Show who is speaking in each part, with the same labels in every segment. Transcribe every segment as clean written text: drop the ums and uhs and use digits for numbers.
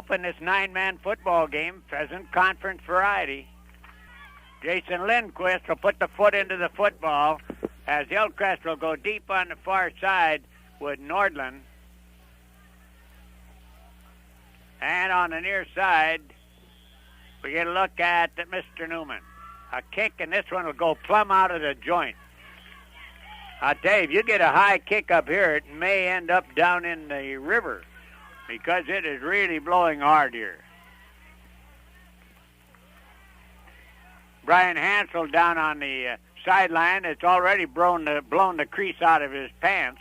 Speaker 1: open this 9-man football game, Pheasant Conference variety. Jason Lindquist will put the foot into the football as Hillcrest will go deep on the far side with Nordland. And on the near side, we get a look at Mr. Newman. A kick, and this one will go plumb out of the joint. I'll tell you, if you get a high kick up here, it may end up down in the river because it is really blowing hard here. Brian Hansel down on the sideline. It's already blown the crease out of his pants.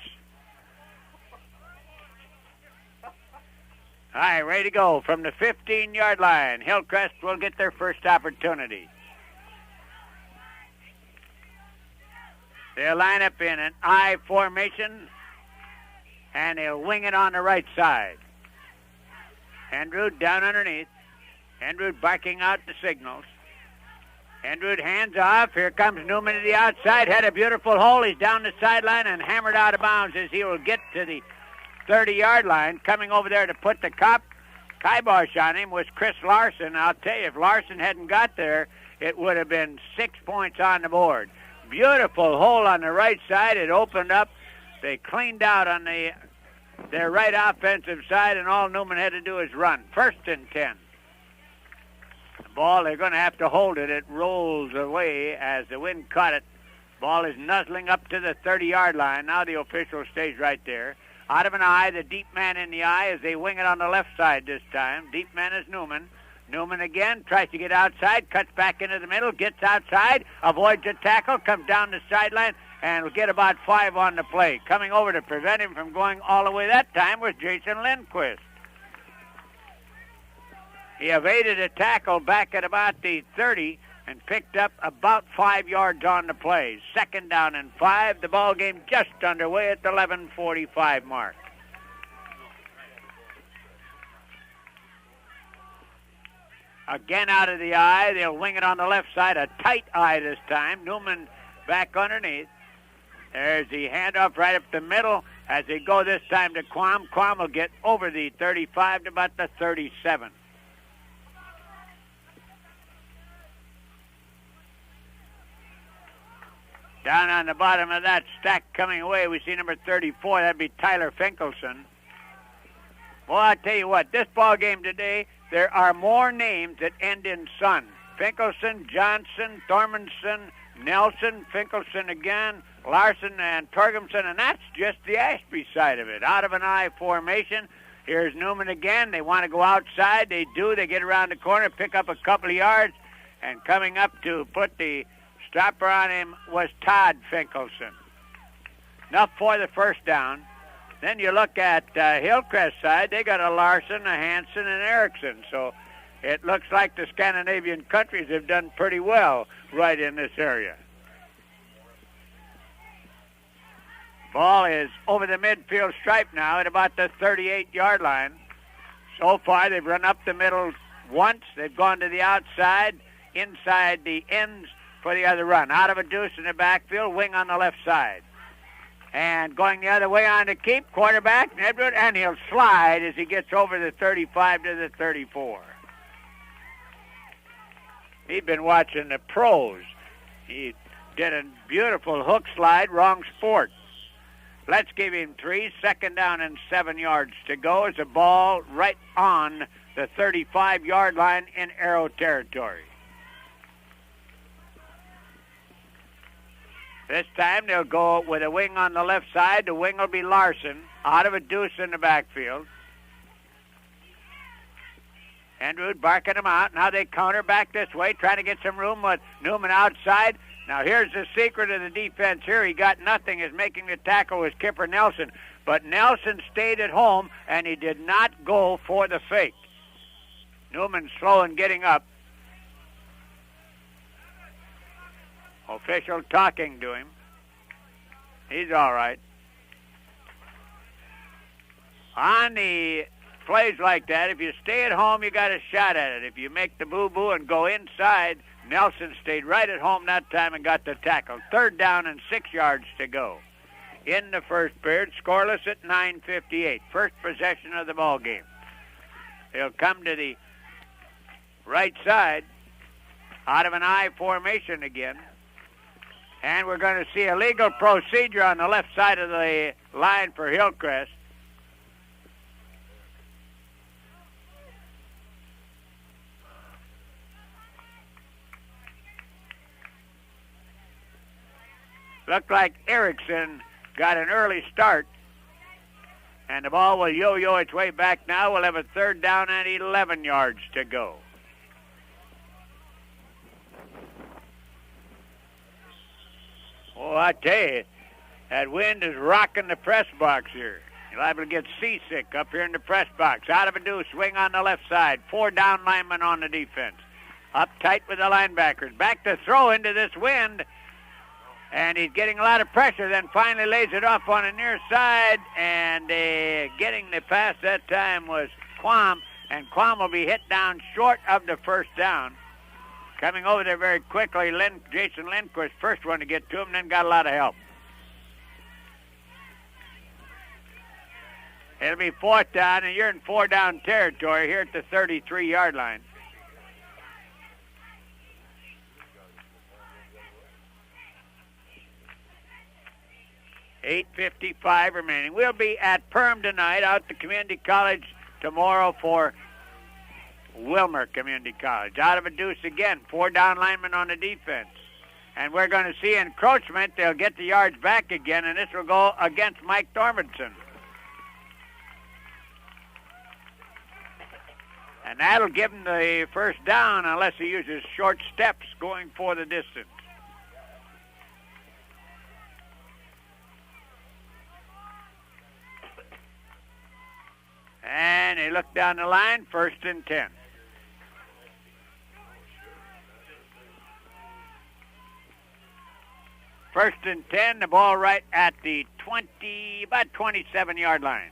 Speaker 1: All right, ready to go from the 15-yard line. Hillcrest will get their first opportunity. They'll line up in an I formation, and they'll wing it on the right side. Hendrud down underneath. Hendrud barking out the signals. Hendrud hands off. Here comes Newman to the outside. Had a beautiful hole. He's down the sideline and hammered out of bounds as he will get to the 30-yard line. Coming over there to put the kibosh on him was Chris Larson. I'll tell you, if Larson hadn't got there, it would have been 6 points on the board. Beautiful hole on the right side. It opened up. They cleaned out on their right offensive side, and all Newman had to do is run. 1st and 10. The ball, they're going to have to hold it. It rolls away as the wind caught it. Ball is nuzzling up to the 30-yard line. Now the official stays right there. Out of an eye, the deep man in the eye as they wing it on the left side this time. Deep man is Newman. Newman again tries to get outside, cuts back into the middle, gets outside, avoids a tackle, comes down the sideline, and will get about 5 on the play. Coming over to prevent him from going all the way that time was Jason Lindquist. He evaded a tackle back at about the 30 and picked up about 5 yards on the play. 2nd down and 5. The ball game just underway at the 11:45 mark. Again out of the eye. They'll wing it on the left side. A tight eye this time. Newman back underneath. There's the handoff right up the middle as they go this time to Quam. Quam will get over the 35 to about the 37. Down on the bottom of that stack coming away, we see number 34. That'd be Tyler Finkelson. Well, I'll tell you what, this ball game today, there are more names that end in son. Finkelson, Johnson, Thormanson, Nelson, Finkelson again, Larson, and Torgumson, and that's just the Ashby side of it. Out of an I formation. Here's Newman again. They want to go outside. They do. They get around the corner, pick up a couple of yards, and coming up to put the stopper on him was Todd Finkelson. Enough for the first down. Then you look at Hillcrest side. They got a Larson, a Hansen, and Erickson. So it looks like the Scandinavian countries have done pretty well right in this area. Ball is over the midfield stripe now at about the 38-yard line. So far, they've run up the middle once. They've gone to the outside, inside the ends for the other run. Out of a deuce in the backfield, wing on the left side. And going the other way on to keep, quarterback, Edward, and he'll slide as he gets over the 35 to the 34. He'd been watching the pros. He did a beautiful hook slide, wrong sport. Let's give him 3. 2nd down and 7 yards to go as the ball right on the 35-yard line in Arrow territory. This time they'll go with a wing on the left side. The wing will be Larson, out of a deuce in the backfield. Andrew barking them out. Now they counter back this way, trying to get some room with Newman outside. Now here's the secret of the defense here. He got nothing as making the tackle was Kipper Nelson. But Nelson stayed at home, and he did not go for the fake. Newman slow in getting up. Official talking to him. He's all right. On the plays like that, if you stay at home, you got a shot at it. If you make the boo-boo and go inside, Nelson stayed right at home that time and got the tackle. 3rd down and 6 yards to go. In the first period, scoreless at 9:58. First possession of the ball game. They'll come to the right side out of an I formation again. And we're going to see a legal procedure on the left side of the line for Hillcrest. Looked like Erickson got an early start. And the ball will yo-yo its way back now. We'll have a third down and 11 yards to go. Oh, I tell you, that wind is rocking the press box here. You're liable to get seasick up here in the press box. Out of a deuce, swing on the left side. 4 down linemen on the defense. Up tight with the linebackers. Back to throw into this wind. And he's getting a lot of pressure, then finally lays it off on the near side. And getting the pass that time was Quam. And Quam will be hit down short of the first down. Coming over there very quickly, Jason Lindquist, first one to get to him, then got a lot of help. It'll be 4th down, and you're in 4-down territory here at the 33-yard line. $8:55 remaining. We'll be at Perham tonight, out to Community College tomorrow for Wilmer Community College. Out of a deuce again, 4 down linemen on the defense. And we're going to see encroachment. They'll get the yards back again, and this will go against Mike Thormundson. And that'll give him the first down unless he uses short steps going for the distance. And he looked down the line, 1st and 10. First and 10, the ball right at the about 27-yard line.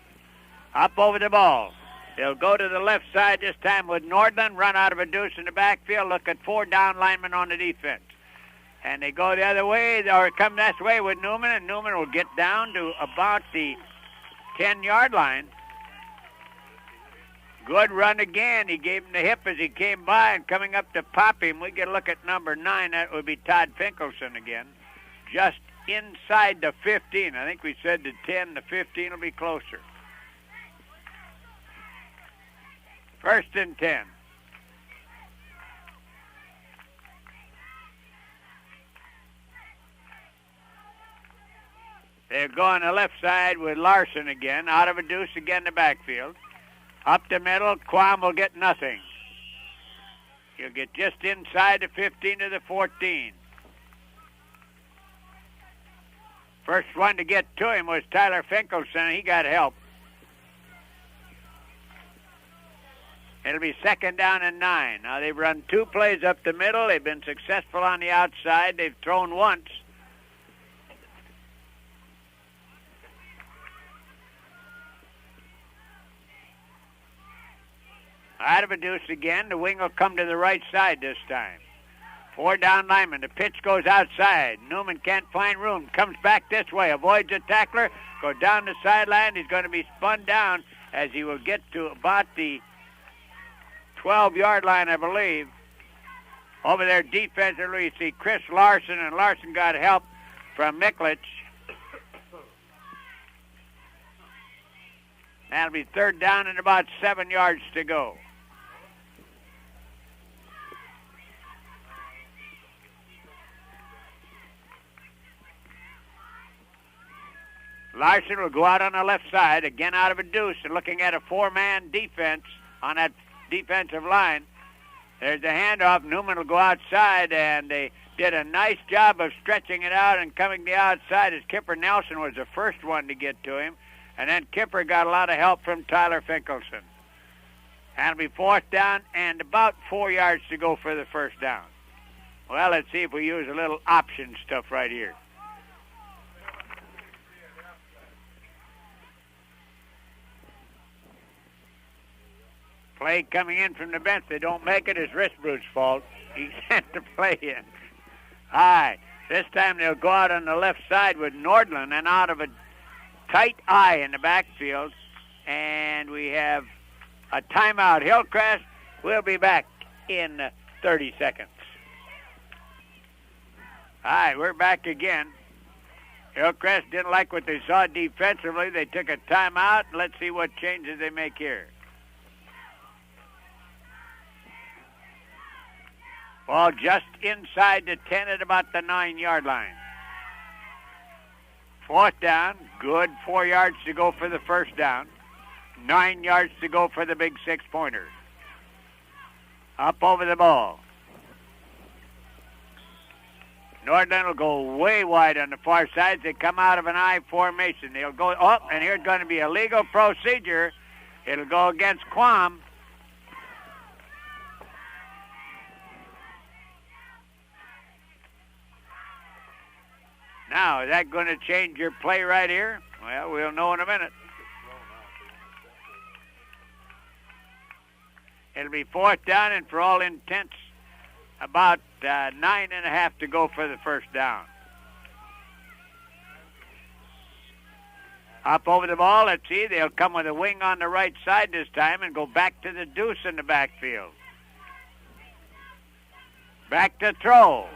Speaker 1: Up over the ball. They'll go to the left side this time with Nordland, run out of a deuce in the backfield, look at 4 down linemen on the defense. And they go the other way, or come this way with Newman, and Newman will get down to about the 10-yard line. Good run again. He gave him the hip as he came by, and coming up to pop him, we get a look at number 9. That would be Todd Finkelson again. Just inside the 15. I think we said the 10, the 15 will be closer. 1st and 10. They're going the left side with Larson again. Out of a deuce again the backfield. Up the middle, Quam will get nothing. He'll get just inside the 15 to the 14. First one to get to him was Tyler Finkelson. He got help. It'll be 2nd down and 9. Now they've run 2 plays up the middle. They've been successful on the outside. They've thrown once. Out of a deuce again. The wing will come to the right side this time. 4 down linemen. The pitch goes outside. Newman can't find room. Comes back this way. Avoids a tackler. Goes down the sideline. He's going to be spun down as he will get to about the 12-yard line, I believe. Over there defensively, you see Chris Larson, and Larson got help from Miklich. That'll be 3rd down and about 7 yards to go. Larson will go out on the left side, again out of a deuce, and looking at a 4-man defense on that defensive line. There's the handoff. Newman will go outside, and they did a nice job of stretching it out and coming to the outside as Kipper Nelson was the first one to get to him. And then Kipper got a lot of help from Tyler Finkelson. And it'll be 4th down and about 4 yards to go for the first down. Well, let's see if we use a little option stuff right here. Play coming in from the bench. They don't make it. It's Risbrook's fault. He sent the play in. All right. This time they'll go out on the left side with Nordland and out of a tight eye in the backfield. And we have A timeout, Hillcrest. We'll be back in 30 seconds. All right, we're back again. Hillcrest didn't like what they saw defensively. They took a timeout. Let's see what changes they make here. Ball just inside the 10 at about the 9-yard line. 4th down. Good 4 yards to go for the first down. 9 yards to go for the big 6-pointer. Up over the ball. Nordland will go way wide on the far side. They come out of an I formation. They'll go up, and here's going to be a legal procedure. It'll go against Quam. Now, is that going to change your play right here? Well, we'll know in a minute. It'll be 4th down, and for all intents, about 9.5 to go for the first down. Up over the ball, let's see. They'll come with a wing on the right side this time and go back to the deuce in the backfield. Back to throw.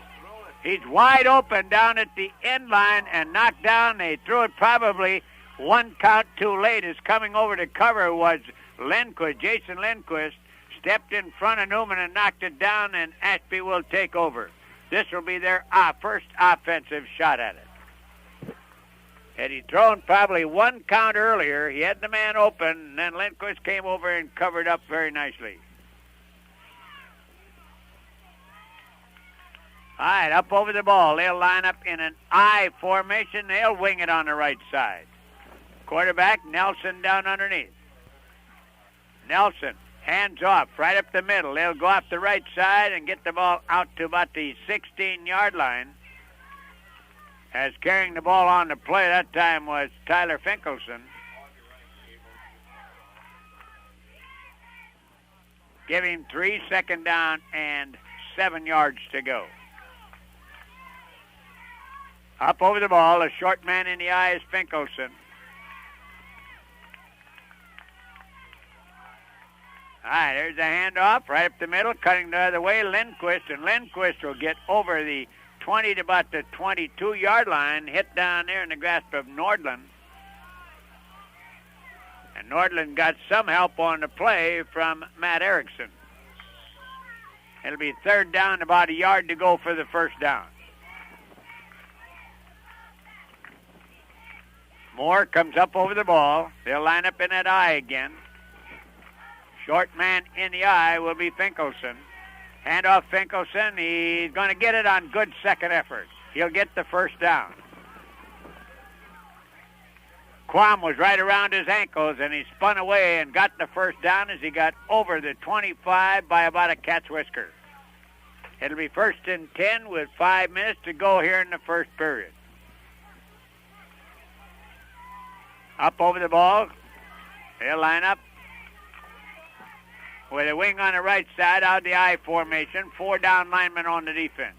Speaker 1: He's wide open down at the end line and knocked down. They threw it probably 1 count too late. As coming over to cover was Lindquist, Jason Lindquist. Stepped in front of Newman and knocked it down, and Ashby will take over. This will be their first offensive shot at it. Had he thrown probably 1 count earlier, he had the man open, and then Lindquist came over and covered up very nicely. All right, up over the ball. They'll line up in an I formation. They'll wing it on the right side. Quarterback, Nelson down underneath. Nelson. Hands off, right up the middle. They'll go off the right side and get the ball out to about the 16-yard line. As carrying the ball on the play that time was Tyler Finkelson. Give him 3, 2nd down, and 7 yards to go. Up over the ball, a short man in the eye is Finkelson. All right, there's a handoff right up the middle, cutting the other way, Lindquist, and Lindquist will get over the 20 to about the 22-yard line, hit down there in the grasp of Nordland. And Nordland got some help on the play from Matt Erickson. It'll be 3rd down, about a yard to go for the first down. Moore comes up over the ball. They'll line up in that I again. Short man in the eye will be Finkelson. Hand off Finkelson. He's going to get it on good second effort. He'll get the first down. Quam was right around his ankles, and he spun away and got the first down as he got over the 25 by about a cat's whisker. It'll be 1st and 10 with 5 minutes to go here in the first period. Up over the ball. They'll line up with a wing on the right side, out the I formation, 4 down linemen on the defense.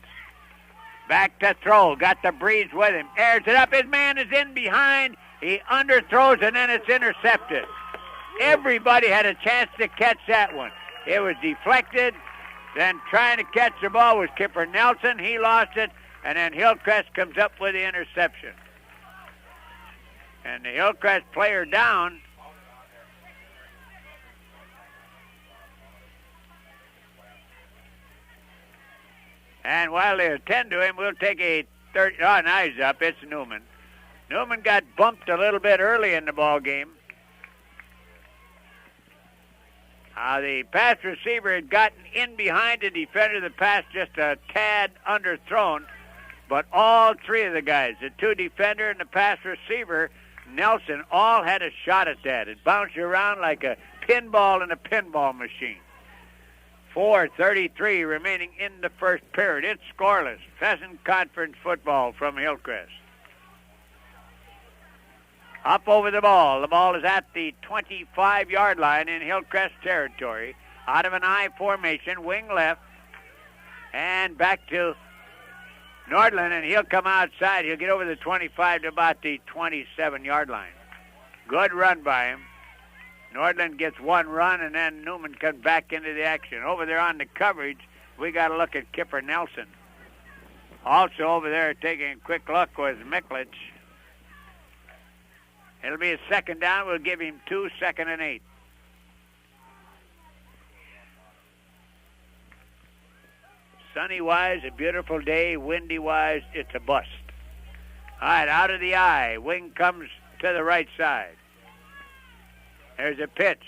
Speaker 1: Back to throw, got the breeze with him, airs it up, his man is in behind, he underthrows and then it's intercepted. Everybody had a chance to catch that one. It was deflected, then trying to catch the ball was Kipper Nelson, he lost it, and then Hillcrest comes up with the interception. And the Hillcrest player down. And while they attend to him, we'll take a 30. Oh, now he's up. It's Newman. Newman got bumped a little bit early in the ball game. The pass receiver had gotten in behind the defender. The pass just a tad underthrown. But all 3 of the guys, the 2 defender and the pass receiver, Nelson, all had a shot at that. It bounced around like a pinball in a pinball machine. 4:33 remaining in the first period. It's scoreless. Pheasant Conference football from Hillcrest. Up over the ball. The ball is at the 25-yard line in Hillcrest territory. Out of an I formation, wing left, and back to Nordland, and he'll come outside. He'll get over the 25 to about the 27-yard line. Good run by him. Nordland gets one run, and then Newman comes back into the action. Over there on the coverage, we got to look at Kipper Nelson. Also over there taking a quick look was Miklich. It'll be a second down. We'll give him 2, 2nd and 8. Sunny-wise, a beautiful day. Windy-wise, it's a bust. All right, out of the eye. Wing comes to the right side. There's a pitch.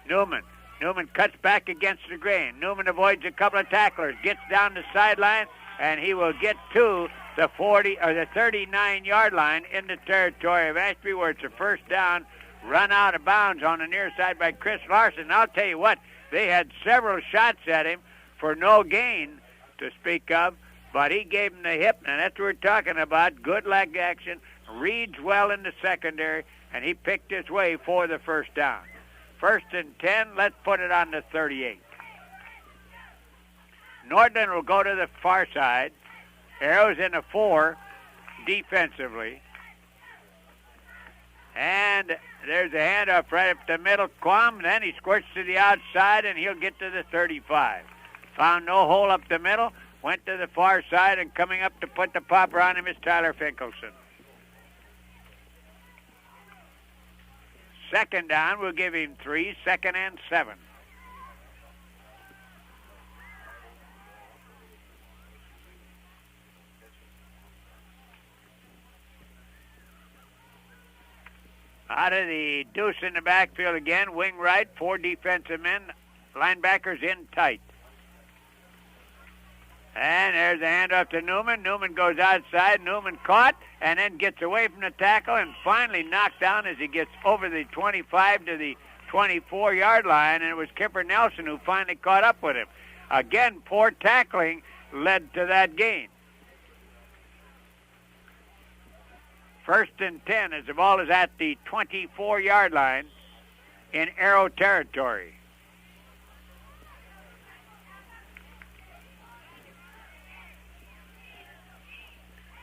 Speaker 1: Newman. Newman cuts back against the grain. Newman avoids a couple of tacklers, gets down the sideline, and he will get to the 40 or the 39-yard line in the territory of Ashby, where it's a first down, run out of bounds on the near side by Chris Larson. I'll tell you what, they had several shots at him for no gain to speak of, but he gave him the hip, and that's what we're talking about. Good leg action, reads well in the secondary, and he picked his way for the first down. 1st and 10, let's put it on the 38. Nordland will go to the far side. Arrows in a 4 defensively. And there's a handoff right up the middle. Quam, then he squirts to the outside, and he'll get to the 35. Found no hole up the middle, went to the far side, and coming up to put the popper on him is Tyler Finkelson. Second down, we'll give him 3, 2nd and 7. Out of the deuce in the backfield again, wing right, 4 defensive men, linebackers in tight. And there's a handoff to Newman. Newman goes outside. Newman caught and then gets away from the tackle and finally knocked down as he gets over the 25 to the 24-yard line, and it was Kipper Nelson who finally caught up with him. Again, poor tackling led to that gain. 1st and 10 as the ball is at the 24-yard line in Arrow territory.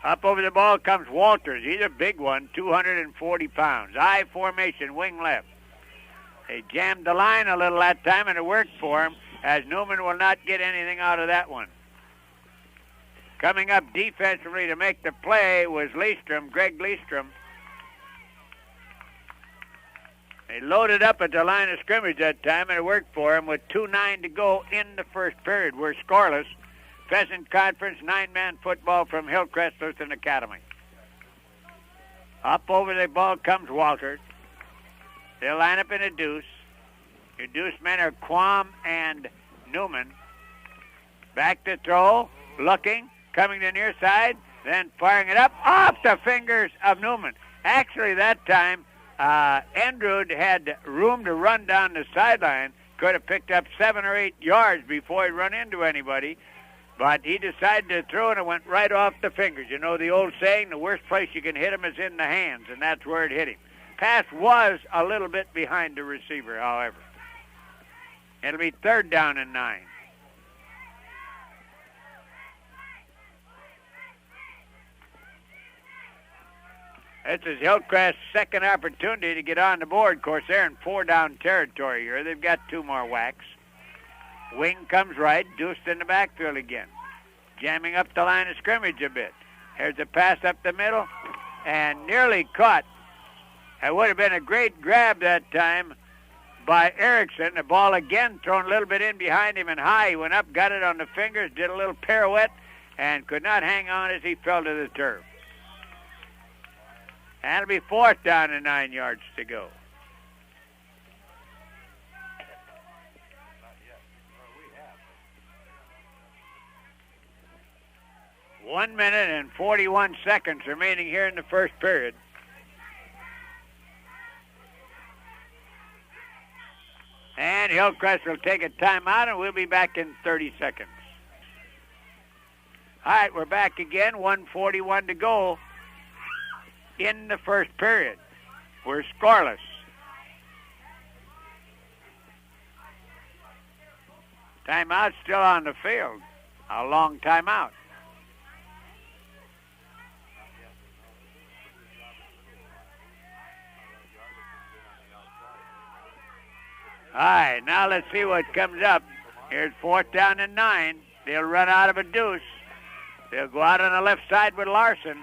Speaker 1: Up over the ball comes Walters. He's a big one, 240 pounds. I formation, wing left. They jammed the line a little that time, and it worked for him, as Newman will not get anything out of that one. Coming up defensively to make the play was Leestrom, Greg Leestrom. They loaded up at the line of scrimmage that time, and it worked for him with 2:09 to go in the first period. We're scoreless. Pheasant Conference, 9-man football from Hillcrest Lutheran Academy. Up over the ball comes Walter. They'll line up in a deuce. Your deuce men are Quam and Newman. Back to throw, looking, coming to near side, then firing it up off the fingers of Newman. Actually, that time, Endrud had room to run down the sideline. Could have picked up 7 or 8 yards before he'd run into anybody. But he decided to throw, and it went right off the fingers. You know the old saying, the worst place you can hit him is in the hands, and that's where it hit him. Pass was a little bit behind the receiver, however. It'll be 3rd down and 9. This is Hillcrest's second opportunity to get on the board. Of course, they're in 4-down territory here. They've got 2 more whacks. Wing comes right, deuced in the backfield again. Jamming up the line of scrimmage a bit. Here's a pass up the middle, and nearly caught. It would have been a great grab that time by Erickson. The ball again thrown a little bit in behind him and high. He went up, got it on the fingers, did a little pirouette, and could not hang on as he fell to the turf. And it'll be 4th down and 9 yards to go. One minute and 41 seconds remaining here in the first period. And Hillcrest will take a timeout, and we'll be back in 30 seconds. All right, we're back again. 1:41 to go in the first period. We're scoreless. Timeout still on the field. A long timeout. All right, now let's see what comes up. Here's 4th down and 9. They'll run out of a deuce. They'll go out on the left side with Larson.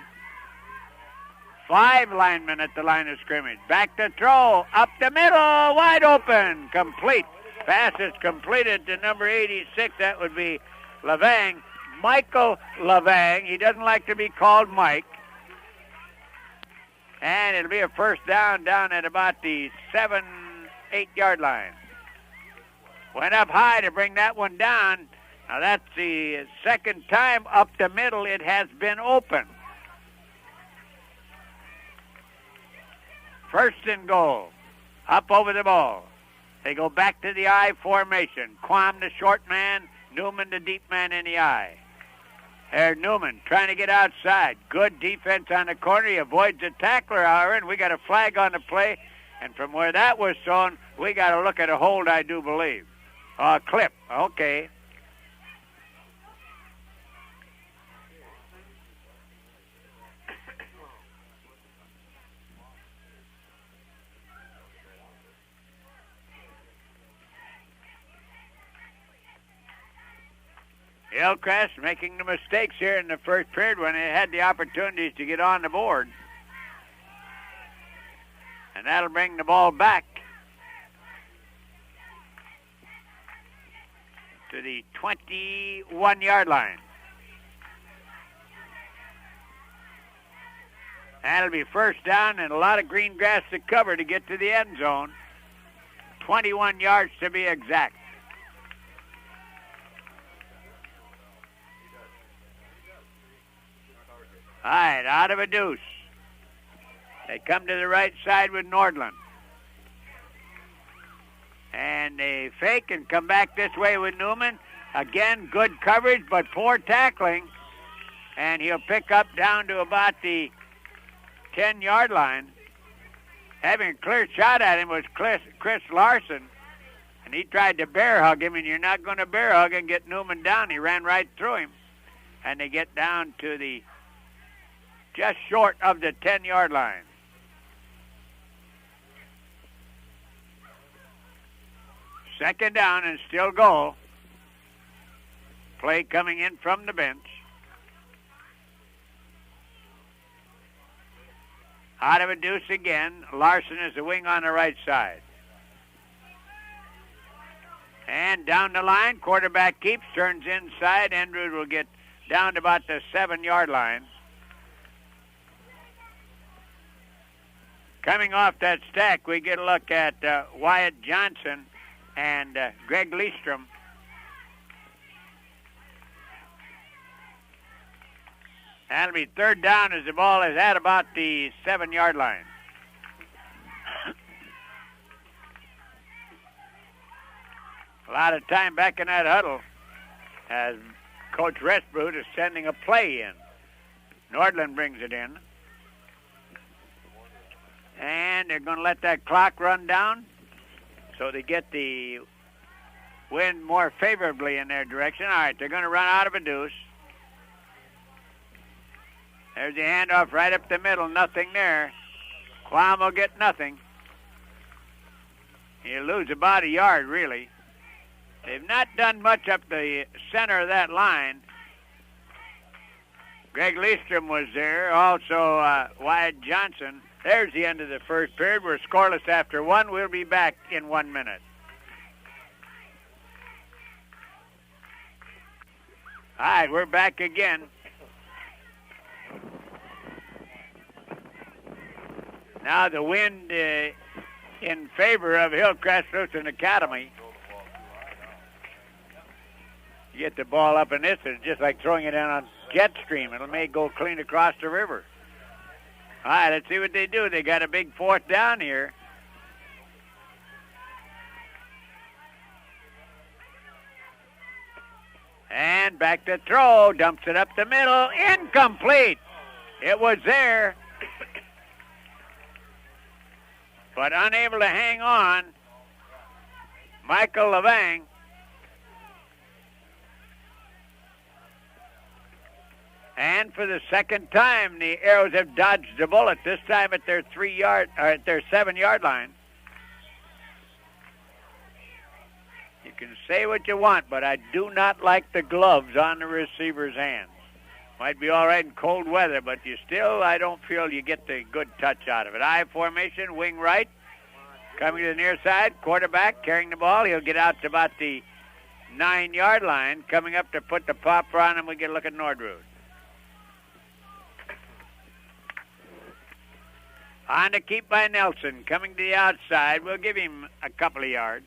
Speaker 1: 5 linemen at the line of scrimmage. Back to throw. Up the middle. Wide open. Complete. Pass is completed to number 86. That would be Levang. Michael Levang. He doesn't like to be called Mike. And it'll be a first down at about the 7-8 yard line. Went up high to bring that one down. Now that's the second time up the middle it has been open. First and goal. Up over the ball. They go back to the I formation. Quam the short man, Newman the deep man in the I. There's Newman trying to get outside. Good defense on the corner. He avoids the tackler, however, and we got a flag on the play. And from where that was thrown, we got to look at a hold, I do believe. Clip. Okay. Hillcrest making the mistakes here in the first period when they had the opportunities to get on the board. And that'll bring the ball back to the 21-yard line. That'll be first down and a lot of green grass to cover to get to the end zone. 21 yards to be exact. All right, out of a deuce. They come to the right side with Nordland. And they fake and come back this way with Newman. Again, good coverage, but poor tackling. And he'll pick up down to about the 10-yard line. Having a clear shot at him was Chris Larson. And he tried to bear hug him, and you're not going to bear hug and get Newman down. He ran right through him. And they get down to the just short of the 10-yard line. Second down and still goal. Play coming in from the bench. Out of a deuce again. Larson is the wing on the right side. And down the line, quarterback keeps, turns inside. Andrews will get down to about the 7-yard line. Coming off that stack, we get a look at Wyatt Johnson and Greg Leestrom. That'll be third down as the ball is at about the 7-yard line. A lot of time back in that huddle as Coach Resbrut is sending a play in. Nordland brings it in. And they're going to let that clock run down so they get the wind more favorably in their direction. All right, they're going to run out of a deuce. There's the handoff right up the middle, nothing there. Quam will get nothing. He'll lose about a yard, really. They've not done much up the center of that line. Greg Leestrom was there, also Wyatt Johnson. There's the end of the first period. We're scoreless after one. We'll be back in 1 minute. All right, we're back again. Now the wind in favor of Hillcrest Lutheran Academy. You get the ball up in this, it's just like throwing it in on jet stream. It may go clean across the river. All right, let's see what they do. They got a big fourth down here. And back to throw. Dumps it up the middle. Incomplete. It was there. But unable to hang on. Michael Levang. And for the second time, the Arrows have dodged the bullet. This time at their 7-yard line. You can say what you want, but I do not like the gloves on the receiver's hands. Might be all right in cold weather, but I don't feel you get the good touch out of it. I formation, wing right. Coming to the near side, quarterback carrying the ball. He'll get out to about the 9-yard line. Coming up to put the popper on him, we get a look at Nordrud. On to keep by Nelson. Coming to the outside. We'll give him a couple of yards.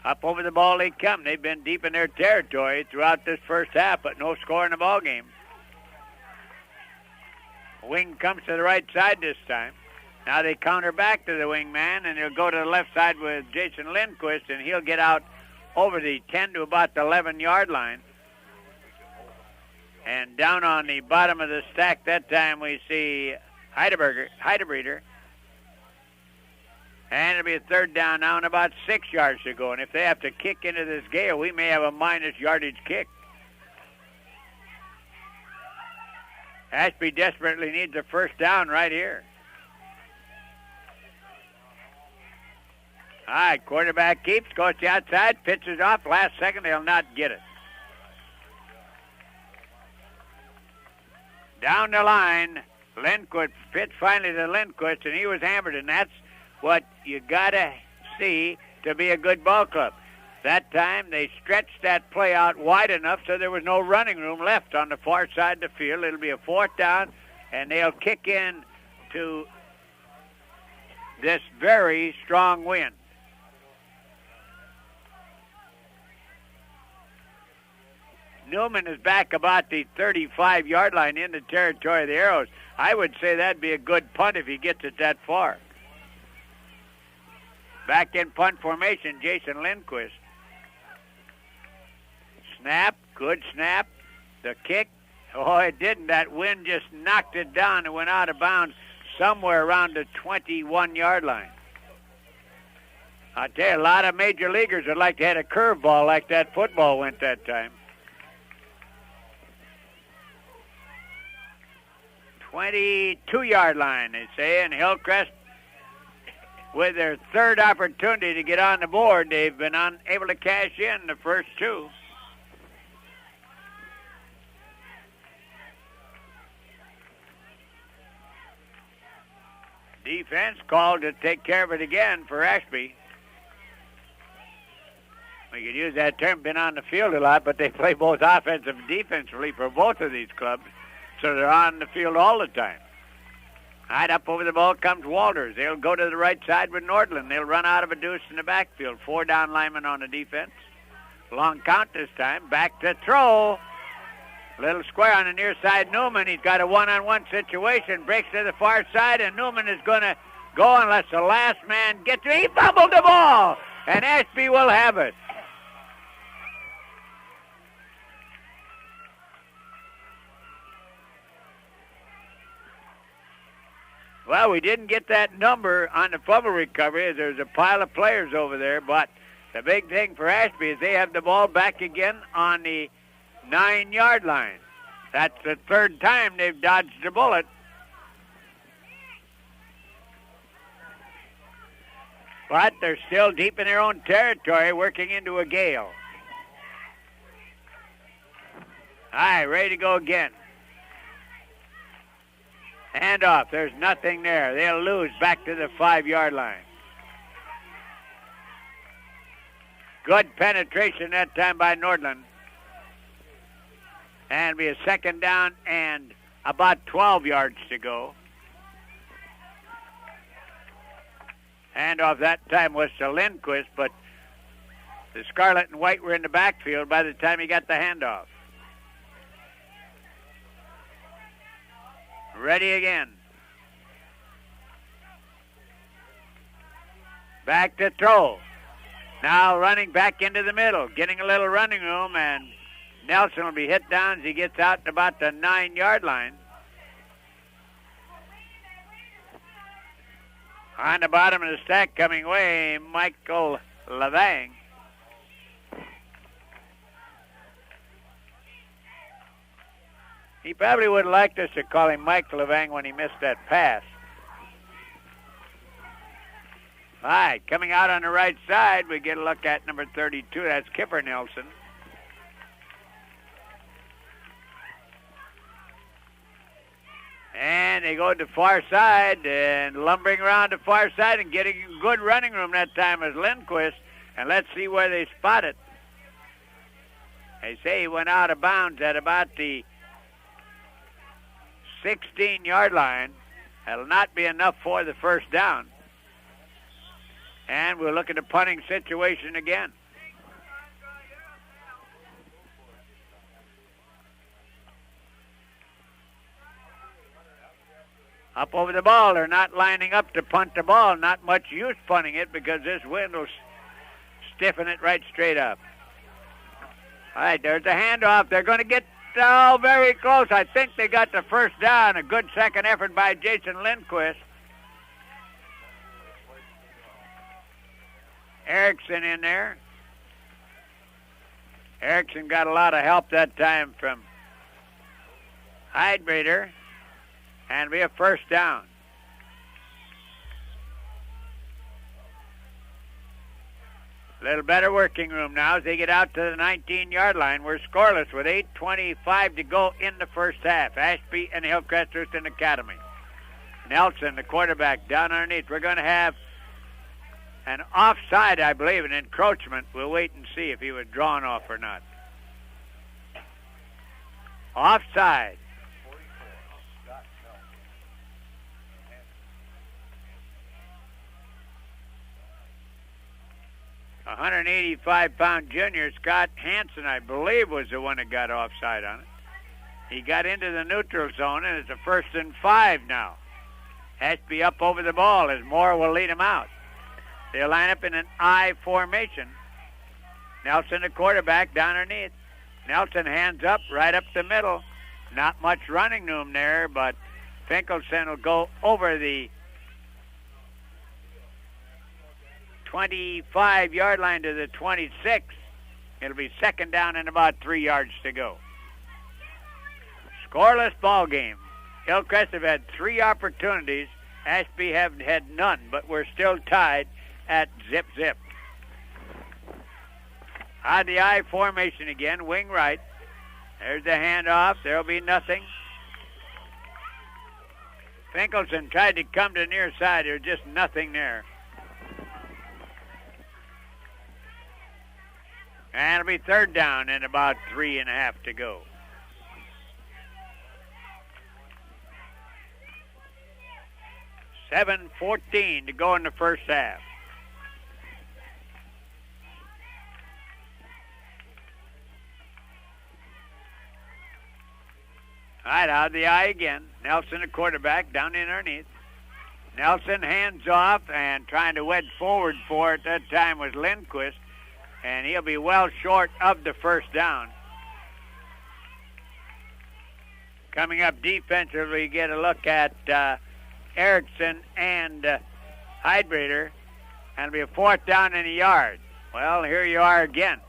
Speaker 1: Up over the ball they come. They've been deep in their territory throughout this first half, but no score in the ball game. Wing comes to the right side this time. Now they counter back to the wing man, and they'll go to the left side with Jason Lindquist, and he'll get out over the 10 to about the 11-yard line. And down on the bottom of the stack that time we see Heidebreeder. And it'll be a third down now and about 6 yards to go. And if they have to kick into this gale, we may have a minus yardage kick. Ashby desperately needs a first down right here. All right, quarterback keeps, goes to the outside, pitches off. Last second, they'll not get it. Down the line, Lindquist pitched finally to Lindquist, and he was hammered, and that's what you got to see to be a good ball club. That time, they stretched that play out wide enough so there was no running room left on the far side of the field. It'll be a fourth down, and they'll kick in to this very strong wind. Newman is back about the 35-yard line in the territory of the Arrows. I would say that'd be a good punt if he gets it that far. Back in punt formation, Jason Lindquist. Snap, good snap. The kick, oh, it didn't. That wind just knocked it down and went out of bounds somewhere around the 21-yard line. I tell you, a lot of major leaguers would like to have a curveball like that football went that time. 22-yard line, they say, and Hillcrest, with their third opportunity to get on the board, they've been unable to cash in the first two. Defense called to take care of it again for Ashby. We could use that term, been on the field a lot, but they play both offensive and defensively for both of these clubs, so they're on the field all the time. Right up over the ball comes Walters. They'll go to the right side with Nordland. They'll run out of a deuce in the backfield. 4 down linemen on the defense. Long count this time. Back to throw. Little square on the near side. Newman, he's got a one-on-one situation. Breaks to the far side, and Newman is going to go unless the last man gets to it. He fumbled the ball, and Ashby will have it. Well, we didn't get that number on the fumble recovery. There's a pile of players over there, but the big thing for Ashby is they have the ball back again on the 9-yard line. That's the third time they've dodged a bullet. But they're still deep in their own territory, working into a gale. All right, ready to go again. Handoff. There's nothing there. They'll lose back to the 5-yard line. Good penetration that time by Nordland. And be a second down and about 12 yards to go. Handoff that time was to Lindquist, but the Scarlet and White were in the backfield by the time he got the handoff. Ready again. Back to throw. Now running back into the middle, getting a little running room, and Nelson will be hit down as he gets out to about the 9-yard line. On the bottom of the stack coming away, Michael Levang. He probably would have liked us to call him Mike Levang when he missed that pass. All right, coming out on the right side, we get a look at number 32. That's Kipper Nelson. And they go to the far side and lumbering around the far side and getting good running room that time is Lindquist. And let's see where they spot it. They say he went out of bounds at about the 16-yard line. That'll not be enough for the first down. And we'll look at the punting situation again. Up over the ball. They're not lining up to punt the ball. Not much use punting it because this wind will stiffen it right straight up. All right, there's a handoff. They're going to get very close. I think they got the first down. A good second effort by Jason Lindquist. Erickson in there. Erickson got a lot of help that time from Hydebreeder. And be a first down. A little better working room now as they get out to the 19-yard line. We're scoreless with 8:25 to go in the first half. Ashby and Hillcrest Lutheran Academy. Nelson, the quarterback, down underneath. We're going to have an offside, I believe, an encroachment. We'll wait and see if he was drawn off or not. Offside. 185-pound junior Scott Hansen, I believe, was the one that got offside on it. He got into the neutral zone, and it's a 1st and 5 now. Has to be up over the ball as Moore will lead him out. They'll line up in an I formation. Nelson, the quarterback, down underneath. Nelson hands up, right up the middle. Not much running room there, but Finkelson will go over the 25-yard line to the 26. It'll be second down and about 3 yards to go. Scoreless ball game. Hillcrest have had 3 opportunities. Ashby haven't had none, but we're still tied at zip. On the I formation again, wing right. There's the handoff. There'll be nothing. Finkelson tried to come to the near side. There's just nothing there. And it'll be third down and about 3.5 to go. $7:14 to go in the first half. All right, out of the eye again. Nelson, the quarterback, down in underneath. Nelson hands off and trying to wedge forward for it. That time was Lindquist. And he'll be well short of the first down. Coming up defensively, we get a look at Erickson and Hydebreeder. And it'll be a 4th down and a yard. Well, here you are again.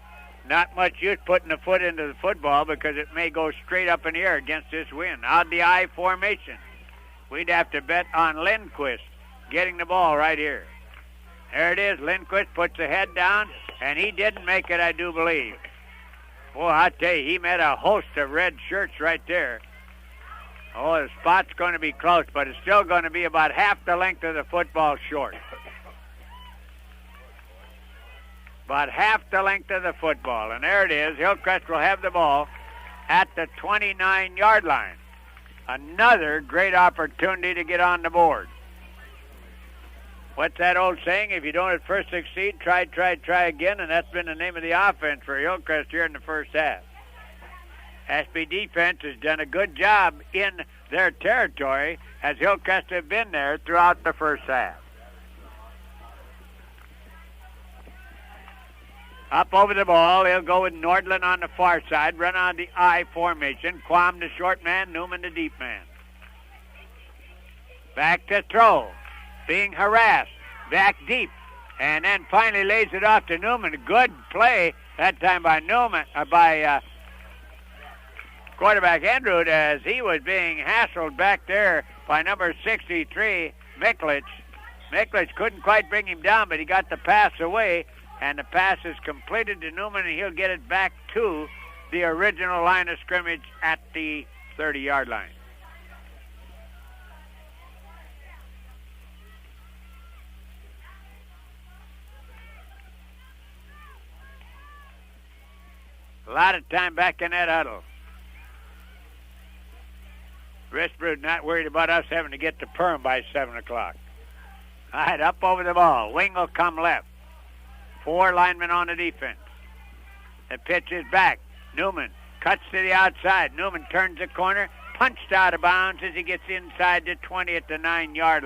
Speaker 1: Not much use putting the foot into the football because it may go straight up in the air against this wind. Out the I formation. We'd have to bet on Lindquist getting the ball right here. There it is. Lindquist puts the head down, and he didn't make it, I do believe. Boy, I tell you, he met a host of red shirts right there. Oh, the spot's going to be close, but it's still going to be about half the length of the football short. About half the length of the football. And there it is. Hillcrest will have the ball at the 29-yard line. Another great opportunity to get on the board. What's that old saying? If you don't at first succeed, try again. And that's been the name of the offense for Hillcrest here in the first half. Ashby defense has done a good job in their territory as Hillcrest have been there throughout the first half. Up over the ball, he'll go with Nordland on the far side, run on the I formation. Quam the short man, Newman the deep man. Back to throw, being harassed, back deep, and then finally lays it off to Newman. Good play that time by Newman, by quarterback Andrew, as he was being hassled back there by number 63, Miklich. Miklich couldn't quite bring him down, but he got the pass away, and the pass is completed to Newman, and he'll get it back to the original line of scrimmage at the 30-yard line. A lot of time back in that huddle. Risbrood not worried about us having to get to Perm by 7 o'clock. All right, up over the ball. Wing will come left. 4 linemen on the defense. The pitch is back. Newman cuts to the outside. Newman turns the corner, punched out of bounds as he gets inside the 20 at the 19-yard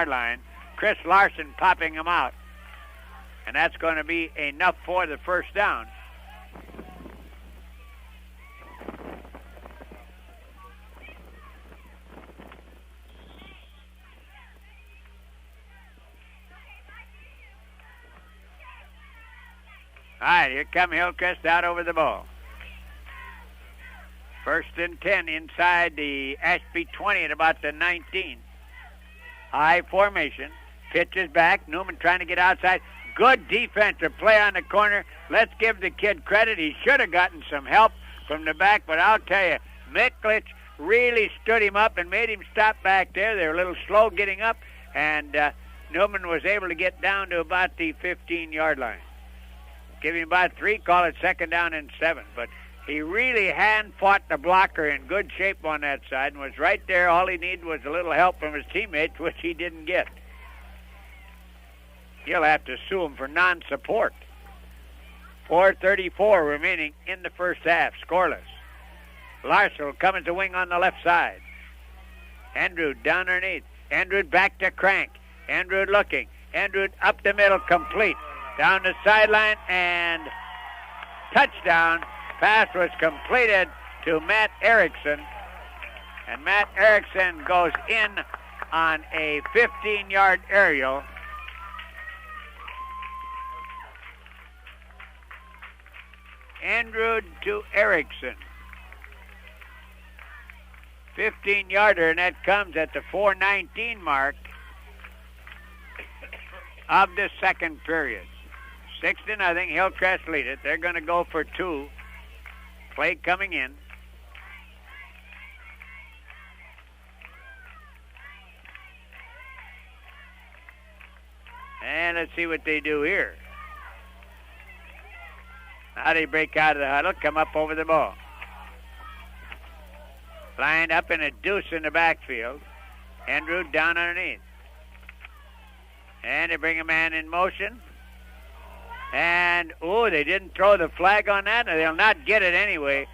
Speaker 1: line. Chris Larson popping him out. And that's going to be enough for the first down. All right, here come Hillcrest out over the ball. 1st and 10 inside the Ashby 20 at about the 19. High formation. Pitch is back. Newman trying to get outside. Good defensive play on the corner. Let's give the kid credit. He should have gotten some help from the back, but I'll tell you, Miklich really stood him up and made him stop back there. They were a little slow getting up, and Newman was able to get down to about the 15-yard line. Give him about 3, call it 2nd down and 7. But he really hand-fought the blocker in good shape on that side and was right there. All he needed was a little help from his teammates, which he didn't get. He'll have to sue him for non-support. 4:34 remaining in the first half, scoreless. Larson will come as a wing on the left side. Andrew down underneath. Andrew back to Crank. Andrew looking. Andrew up the middle, complete. Down the sideline, and touchdown. Pass was completed to Matt Erickson. And Matt Erickson goes in on a 15-yard aerial. Andrew to Erickson. 15-yarder, and that comes at the 4:19 mark of the second period. 6-0, Hillcrest lead it. They're going to go for 2. Play coming in. And let's see what they do here. Now they break out of the huddle, come up over the ball. Lined up in a deuce in the backfield. Andrew down underneath. And they bring a man in motion. And, they didn't throw the flag on that. They'll not get it anyway.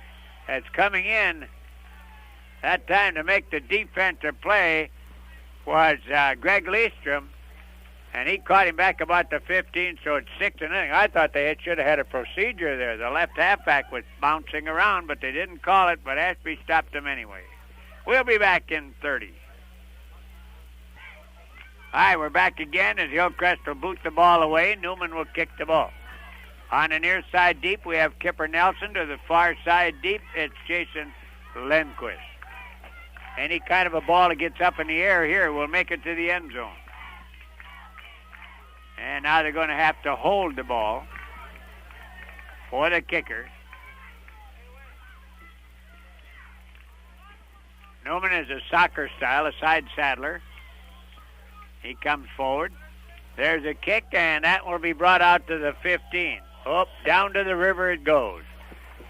Speaker 1: It's coming in. That time to make the defensive play was Greg Leestrom. And he caught him back about the 15, so it's 6-0. I thought they should have had a procedure there. The left halfback was bouncing around, but they didn't call it, but Ashby stopped him anyway. We'll be back in 30. All right, we're back again as Hillcrest will boot the ball away. Newman will kick the ball. On the near side deep, we have Kipper Nelson. To the far side deep, it's Jason Lindquist. Any kind of a ball that gets up in the air here will make it to the end zone. And now they're going to have to hold the ball for the kicker. Newman is a soccer style, a side saddler. He comes forward. There's a kick, and that will be brought out to the 15. Down to the river it goes.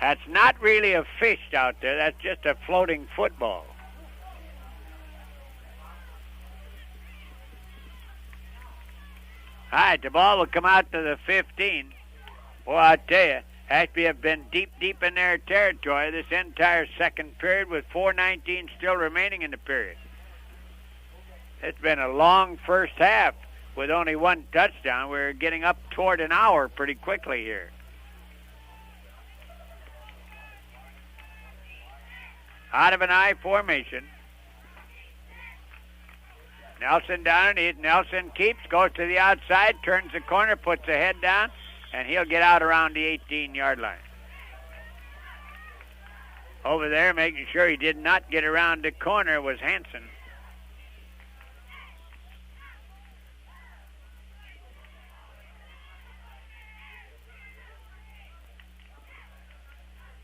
Speaker 1: That's not really a fish out there. That's just a floating football. All right, the ball will come out to the 15. Well, I tell you, Ashby have been deep in their territory this entire second period with 4:19 still remaining in the period. It's been a long first half with only 1 touchdown. We're getting up toward an hour pretty quickly here. Out of an I formation. Nelson down underneath. Nelson keeps, goes to the outside, turns the corner, puts the head down, and he'll get out around the 18-yard line. Over there, making sure he did not get around the corner, was Hansen.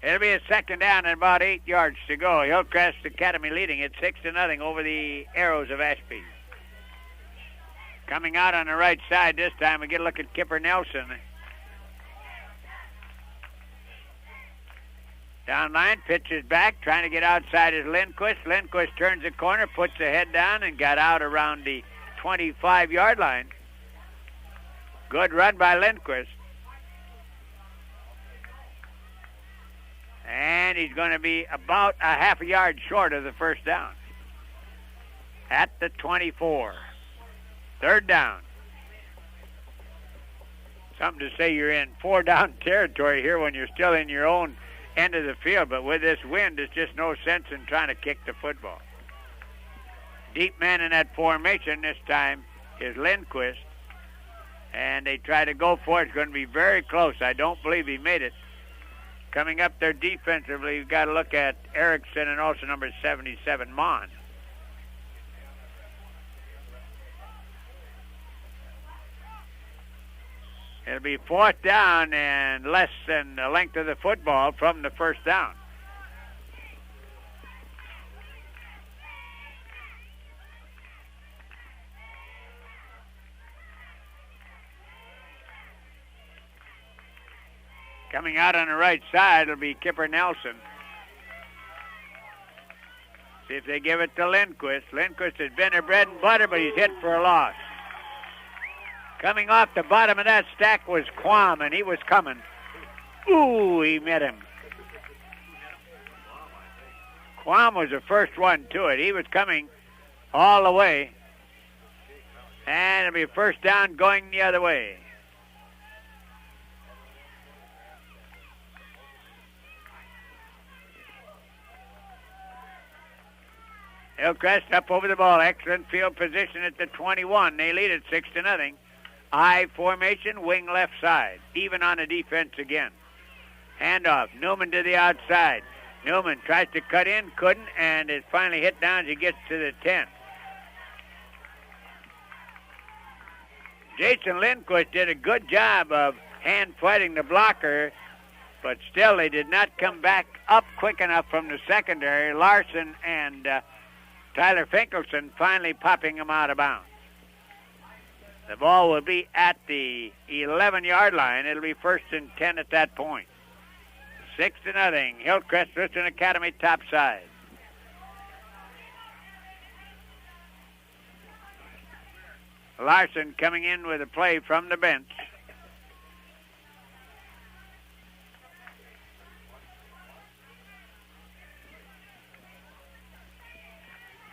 Speaker 1: It'll be a second down and about 8 yards to go. Hillcrest Academy leading it 6-0 over the Arrows of Ashby. Coming out on the right side this time, we get a look at Kipper Nelson. Down line, pitches back, trying to get outside is Lindquist. Lindquist turns the corner, puts the head down, and got out around the 25-yard line. Good run by Lindquist. And he's going to be about a half a yard short of the first down. At the 24. Third down. Something to say you're in 4-down territory here when you're still in your own end of the field, but with this wind, there's just no sense in trying to kick the football. Deep man in that formation this time is Lindquist, and they try to go for it. It's going to be very close. I don't believe he made it. Coming up there defensively, you've got to look at Erickson and also number 77, Mon. It'll be fourth down and less than the length of the football from the first down. Coming out on the right side will be Kipper Nelson. See if they give it to Lindquist. Lindquist has been their bread and butter, but he's hit for a loss. Coming off the bottom of that stack was Quam, and he was coming. Ooh, he met him. Quam was the first one to it. He was coming all the way. And it'll be first down going the other way. Hillcrest up over the ball. Excellent field position at the 21. They lead it 6-0. I formation, wing left side. Even on the defense again. Handoff. Newman to the outside. Newman tries to cut in, couldn't, and is finally hit down as he gets to the 10. Jason Lindquist did a good job of hand fighting the blocker, but still they did not come back up quick enough from the secondary. Larson and Tyler Finkelson finally popping him out of bounds. The ball will be at the 11-yard line. It'll be first and 10 at that point. 6-0. Hillcrest Lutheran Academy top side. Larson coming in with a play from the bench.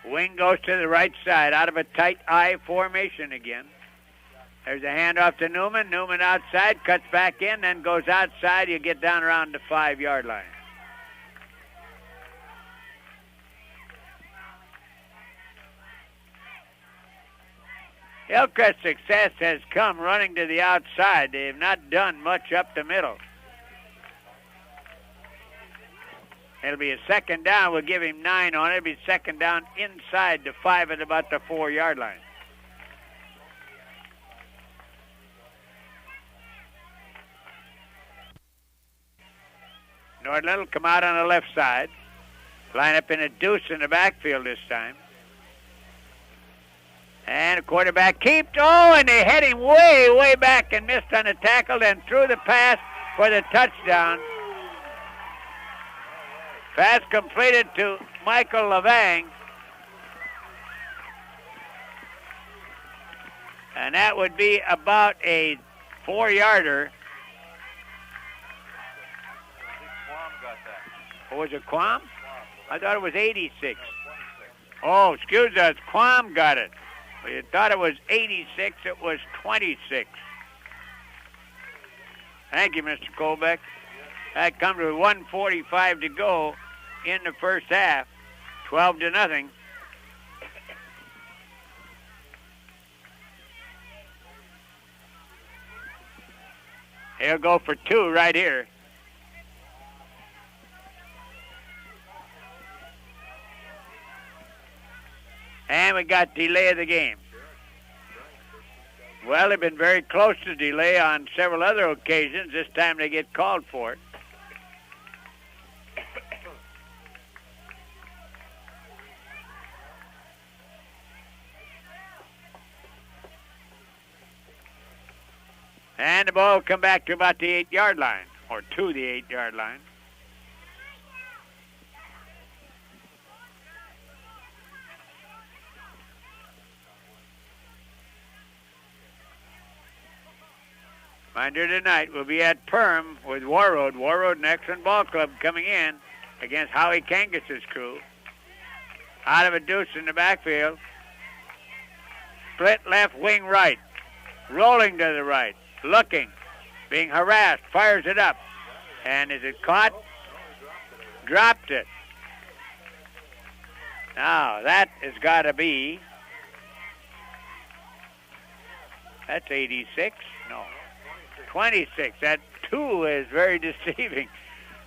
Speaker 1: Wing goes to the right side out of a tight I formation again. There's a handoff to Newman. Newman outside, cuts back in, then goes outside. You get down around the 5-yard line. Hillcrest's success has come running to the outside. They have not done much up the middle. It'll be a second down. We'll give him 9 on it. It'll be second down inside the 5 at about the 4-yard line. Nordland will come out on the left side. Line up in a deuce in the backfield this time. And the quarterback keeps. Oh, and they hit him way, way back and missed on the tackle, then threw the pass for the touchdown. Pass completed to Michael Levang. And that would be about a 4-yarder. Or was it Quam? I thought it was 86. Oh, excuse us. Quam got it. You thought it was 86. It was 26. Thank you, Mr. Colbeck. That comes with 1:45 to go in the first half. 12-0. He'll go for 2 right here. And we got delay of the game. Well, they've been very close to delay on several other occasions. This time they get called for it. And the ball will come back to about the 8-yard line, or to the 8-yard line. Reminder tonight we'll be at Perm with Warroad. Warroad, an excellent ball club, coming in against Howie Kangus's crew. Out of a deuce in the backfield. Split left, wing right. Rolling to the right. Looking. Being harassed. Fires it up. And is it caught? Dropped it. Now, that has got to be... That's 86? No. 26. That 2 is very deceiving.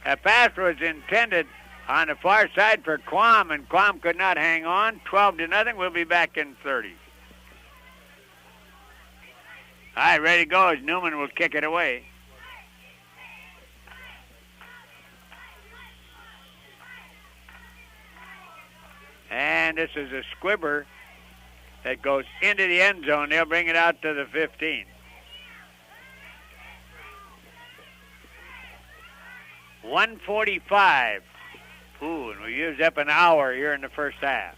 Speaker 1: A pass was intended on the far side for Quam, and Quam could not hang on. 12-0. We'll be back in 30. All right, ready to go as Newman will kick it away. And this is a squibber that goes into the end zone. They'll bring it out to the 15. 1:45. Ooh, and we used up an hour here in the first half.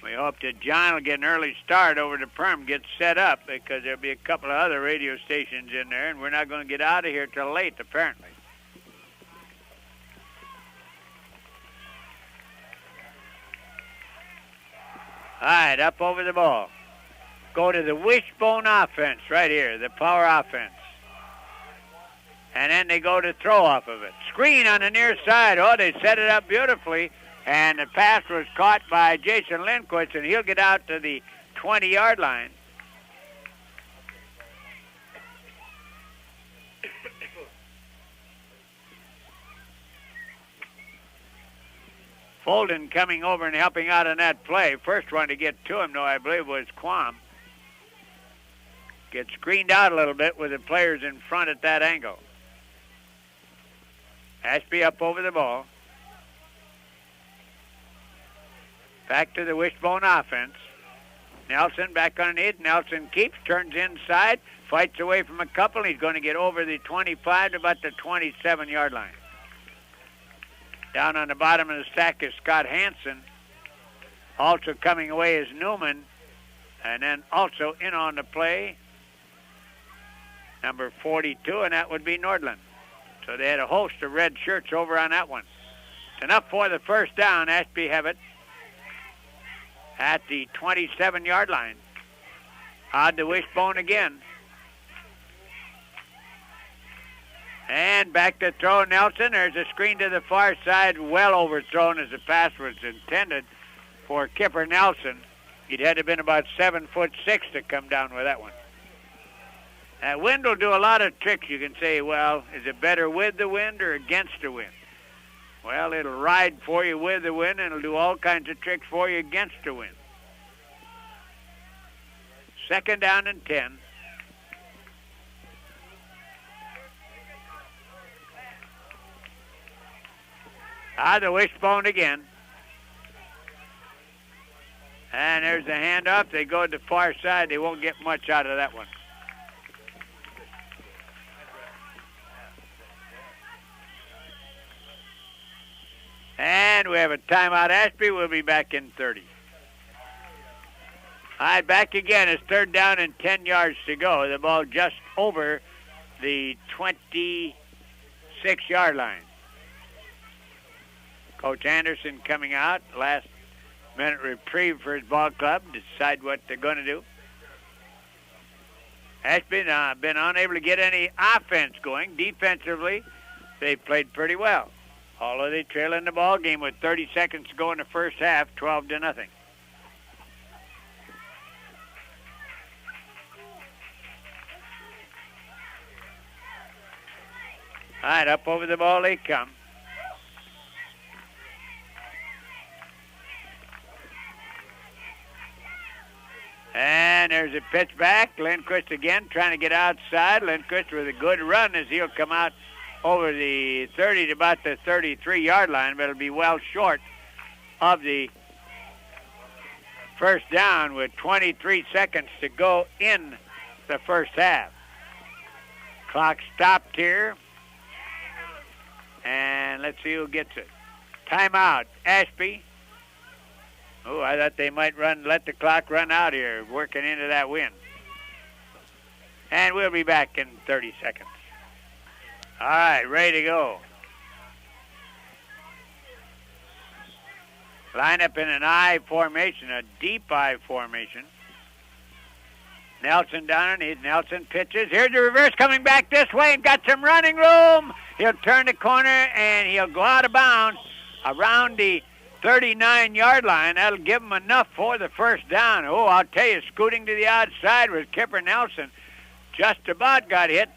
Speaker 1: We hope that John will get an early start over to Perm, get set up, because there'll be a couple of other radio stations in there, and we're not going to get out of here till late, apparently. All right, up over the ball. Go to the wishbone offense right here, the power offense. And then they go to throw off of it. Screen on the near side. Oh, they set it up beautifully. And the pass was caught by Jason Lindquist, and he'll get out to the 20-yard line. Folden coming over and helping out on that play. First one to get to him, though, I believe, was Quam. Gets screened out a little bit with the players in front at that angle. Ashby up over the ball. Back to the wishbone offense. Nelson back underneath. Nelson keeps, turns inside, fights away from a couple. He's going to get over the 25 to about the 27-yard line. Down on the bottom of the stack is Scott Hansen. Also coming away is Newman. And then also in on the play, number 42, and that would be Nordland. So they had a host of red shirts over on that one. It's enough for the first down. Ashby have it at the 27-yard line. Odd the wishbone again. And back to throw Nelson. There's a screen to the far side, well overthrown as the pass was intended for Kipper Nelson. He'd had to have been about 7'6" to come down with that one. That wind will do a lot of tricks. You can say, well, is it better with the wind or against the wind? Well, it'll ride for you with the wind, and it'll do all kinds of tricks for you against the wind. Second down and 10. The wishbone again. And there's the handoff. They go to the far side. They won't get much out of that one. And we have a timeout. Ashby will be back in 30. All right, back again. It's third down and 10 yards to go. The ball just over the 26-yard line. Coach Anderson coming out. Last minute reprieve for his ball club to decide what they're going to do. Ashby been unable to get any offense going. Defensively, they played pretty well. Although they trail in the ball game with 30 seconds to go in the first half, 12-0. All right, up over the ball they come. And there's a pitch back. Lindquist again trying to get outside. Lindquist with a good run as he'll come out over the 30 to about the 33-yard line, but it'll be well short of the first down with 23 seconds to go in the first half. Clock stopped here. And let's see who gets it. Timeout, Ashby. Oh, I thought they might let the clock run out here, working into that win. And we'll be back in 30 seconds. All right, ready to go. Line up in an I formation, a deep I formation. Nelson down underneath. Nelson pitches. Here's the reverse coming back this way and got some running room. He'll turn the corner and he'll go out of bounds around the 39-yard line. That'll give him enough for the first down. Oh, I'll tell you, scooting to the outside was Kipper Nelson. Just about got hit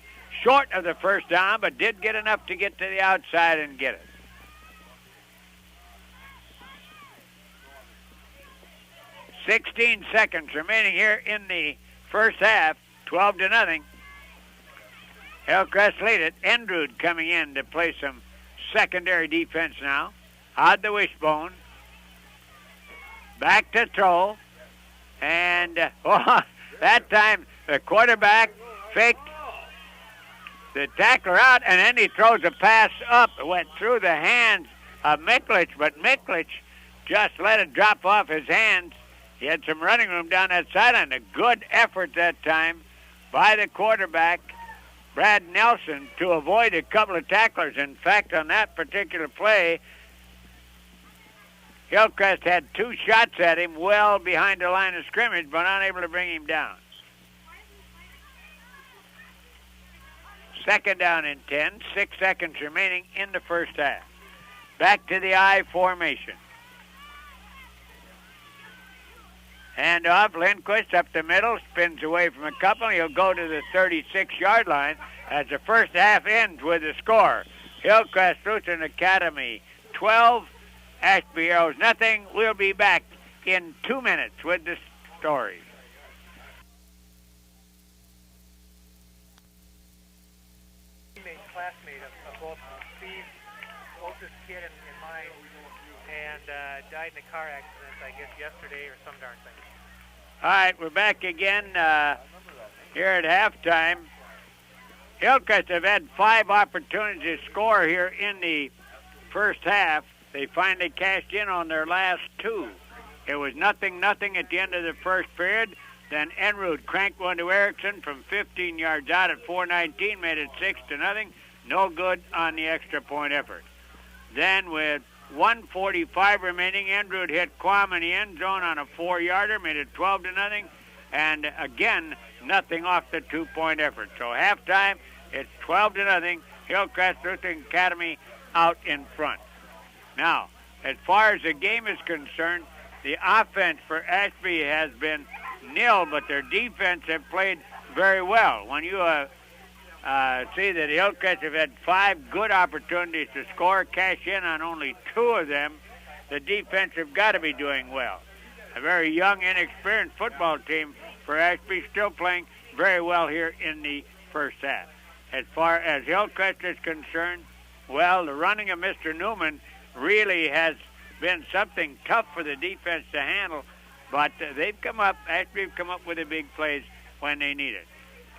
Speaker 1: short of the first down, but did get enough to get to the outside and get it. "16 seconds remaining here in the first half, 12-0. Hillcrest lead it. Endrud coming in to play some secondary defense now. Out the wishbone. Back to throw. And that time the quarterback faked the tackler out, and then he throws a pass up. It went through the hands of Miklich, but Miklich just let it drop off his hands. He had some running room down that sideline. A good effort that time by the quarterback, Brad Nelson, to avoid a couple of tacklers. In fact, on that particular play, Hillcrest had 2 shots at him well behind the line of scrimmage, but unable to bring him down. Second down and 10, 6 seconds remaining in the first half. Back to the I formation. Hand off, Lindquist up the middle, spins away from a couple. He'll go to the 36-yard line as the first half ends with a score. Hillcrest Lutheran Academy 12, Ashby Arrows nothing. We'll be back in 2 minutes with the story.
Speaker 2: Classmate of both Steve, Oats' kid and mine, and died in a car accident, I guess, yesterday or some darn thing.
Speaker 1: All right, we're back again here at halftime. Hillcrest have had 5 opportunities to score here in the first half. They finally cashed in on their last 2. It was 0-0 at the end of the first period. Then Enrud cranked one to Erickson from 15 yards out at 4:19, made it 6-0. No good on the extra point effort. Then with 1:45 remaining, Enrud hit Quam in the end zone on a 4-yarder, made it 12-0. And again, nothing off the 2-point effort. So halftime, it's 12-0. Hillcrest Lutheran Academy out in front. Now, as far as the game is concerned, the offense for Ashby has been nil, but their defense have played very well. When you see that Hillcrest have had 5 good opportunities to score, cash in on only 2 of them, the defense have got to be doing well. A very young, inexperienced football team for Ashby, still playing very well here in the first half. As far as Hillcrest is concerned, well, the running of Mr. Newman really has been something tough for the defense to handle, but they've come up, Ashby have come up with the big plays when they need it.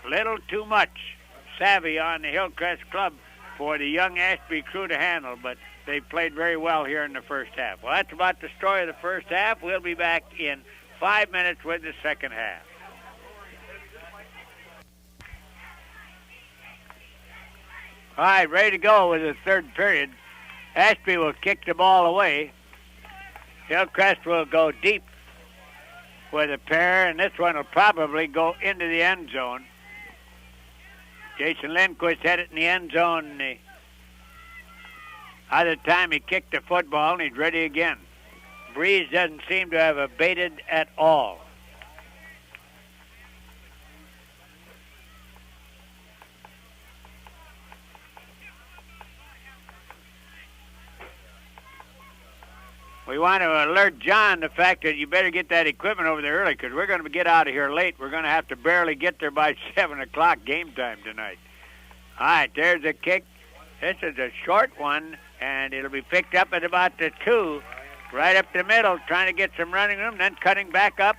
Speaker 1: Little too much savvy on the Hillcrest club for the young Ashby crew to handle, but they played very well here in the first half. Well, that's about the story of the first half. We'll be back in 5 minutes with the second half. All right, ready to go with the third period. Ashby will kick the ball away. Hillcrest will go deep with a pair, and this one will probably go into the end zone. Jason Lindquist had it in the end zone the other time he kicked the football, and he's ready again. Breeze doesn't seem to have abated at all. We want to alert John the fact that you better get that equipment over there early, because we're going to get out of here late. We're going to have to barely get there by 7 o'clock game time tonight. All right, there's a kick. This is a short one, and it'll be picked up at about the 2, right up the middle, trying to get some running room, then cutting back up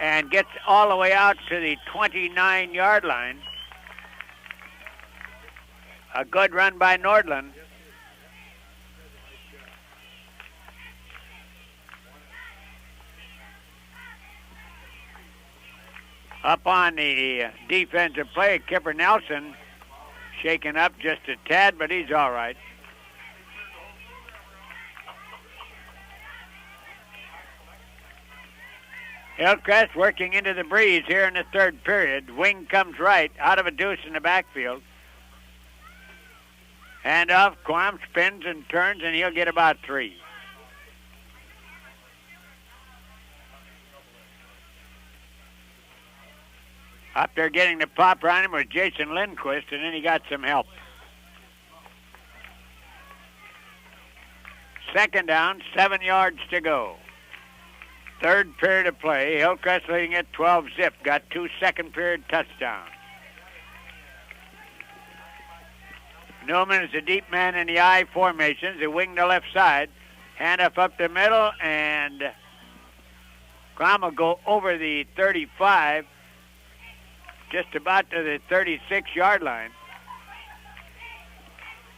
Speaker 1: and gets all the way out to the 29-yard line. A good run by Nordland. Up on the defensive play, Kipper Nelson shaken up just a tad, but he's all right. Hillcrest working into the breeze here in the third period. Wing comes right, out of a deuce in the backfield. Hand off, Quam spins and turns, and he'll get about 3. Up there getting the pop around him was Jason Lindquist, and then he got some help. Second down, 7 yards to go. Third period of play. Hillcrest leading at 12-zip. Got 2 second-period touchdowns. Newman is a deep man in the I formations. They wing the left side. Hand up the middle, and Crom will go over the 35, just about to the 36-yard line.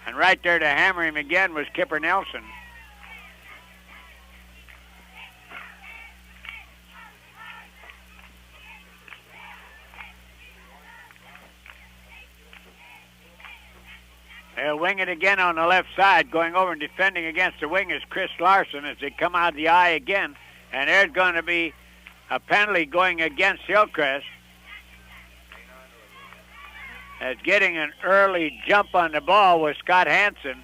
Speaker 1: And right there to hammer him again was Kipper Nelson. They'll wing it again on the left side. Going over and defending against the wing is Chris Larson as they come out of the I again. And there's going to be a penalty going against Hillcrest. As getting an early jump on the ball was Scott Hansen.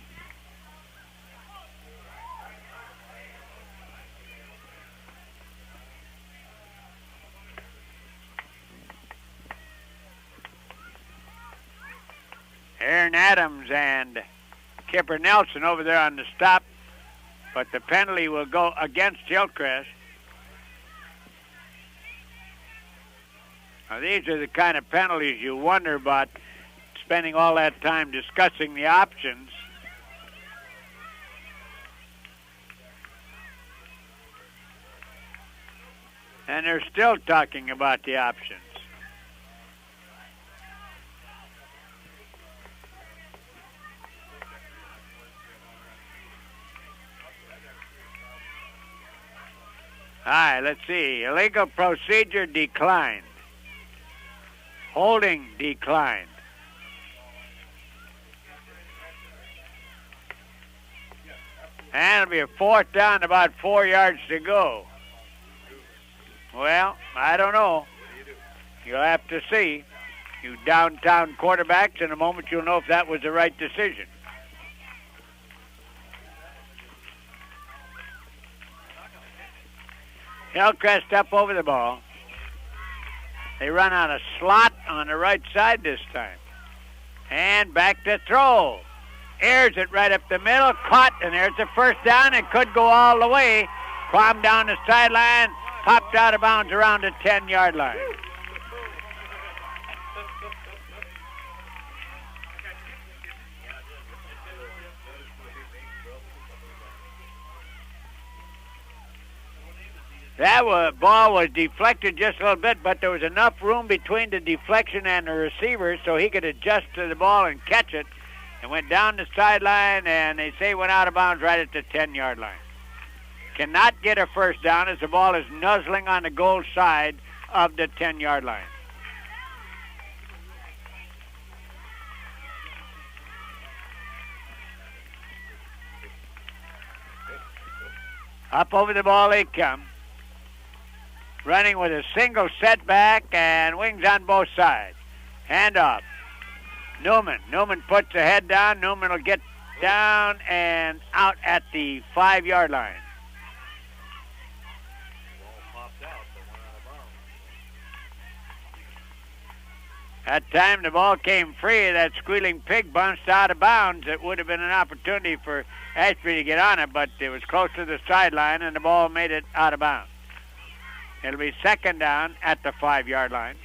Speaker 1: Aaron Adams and Kipper Nelson over there on the stop, but the penalty will go against Hillcrest. Now, these are the kind of penalties you wonder about, spending all that time discussing the options. And they're still talking about the options. All right, let's see. Illegal procedure declined. Holding declined. And it'll be a 4th down, about 4 yards to go. Well, I don't know. You'll have to see. You downtown quarterbacks, in a moment you'll know if that was the right decision. Hillcrest up over the ball. They run on a slot on the right side this time. And back to throw. Airs it right up the middle, caught, and there's the first down. It could go all the way. Climbed down the sideline, popped out of bounds around the 10-yard line. That ball was deflected just a little bit, but there was enough room between the deflection and the receiver so he could adjust to the ball and catch it. And went down the sideline, and they say went out of bounds right at the 10-yard line. Cannot get a first down as the ball is nuzzling on the goal side of the 10-yard line. Up over the ball they come. Running with a single setback and wings on both sides. Handoff. Newman. Newman puts the head down. Newman will get down and out at the 5-yard line. That time the ball came free. That squealing pig bounced out of bounds. It would have been an opportunity for Ashby to get on it, but it was close to the sideline and the ball made it out of bounds. It'll be second down at the 5-yard line.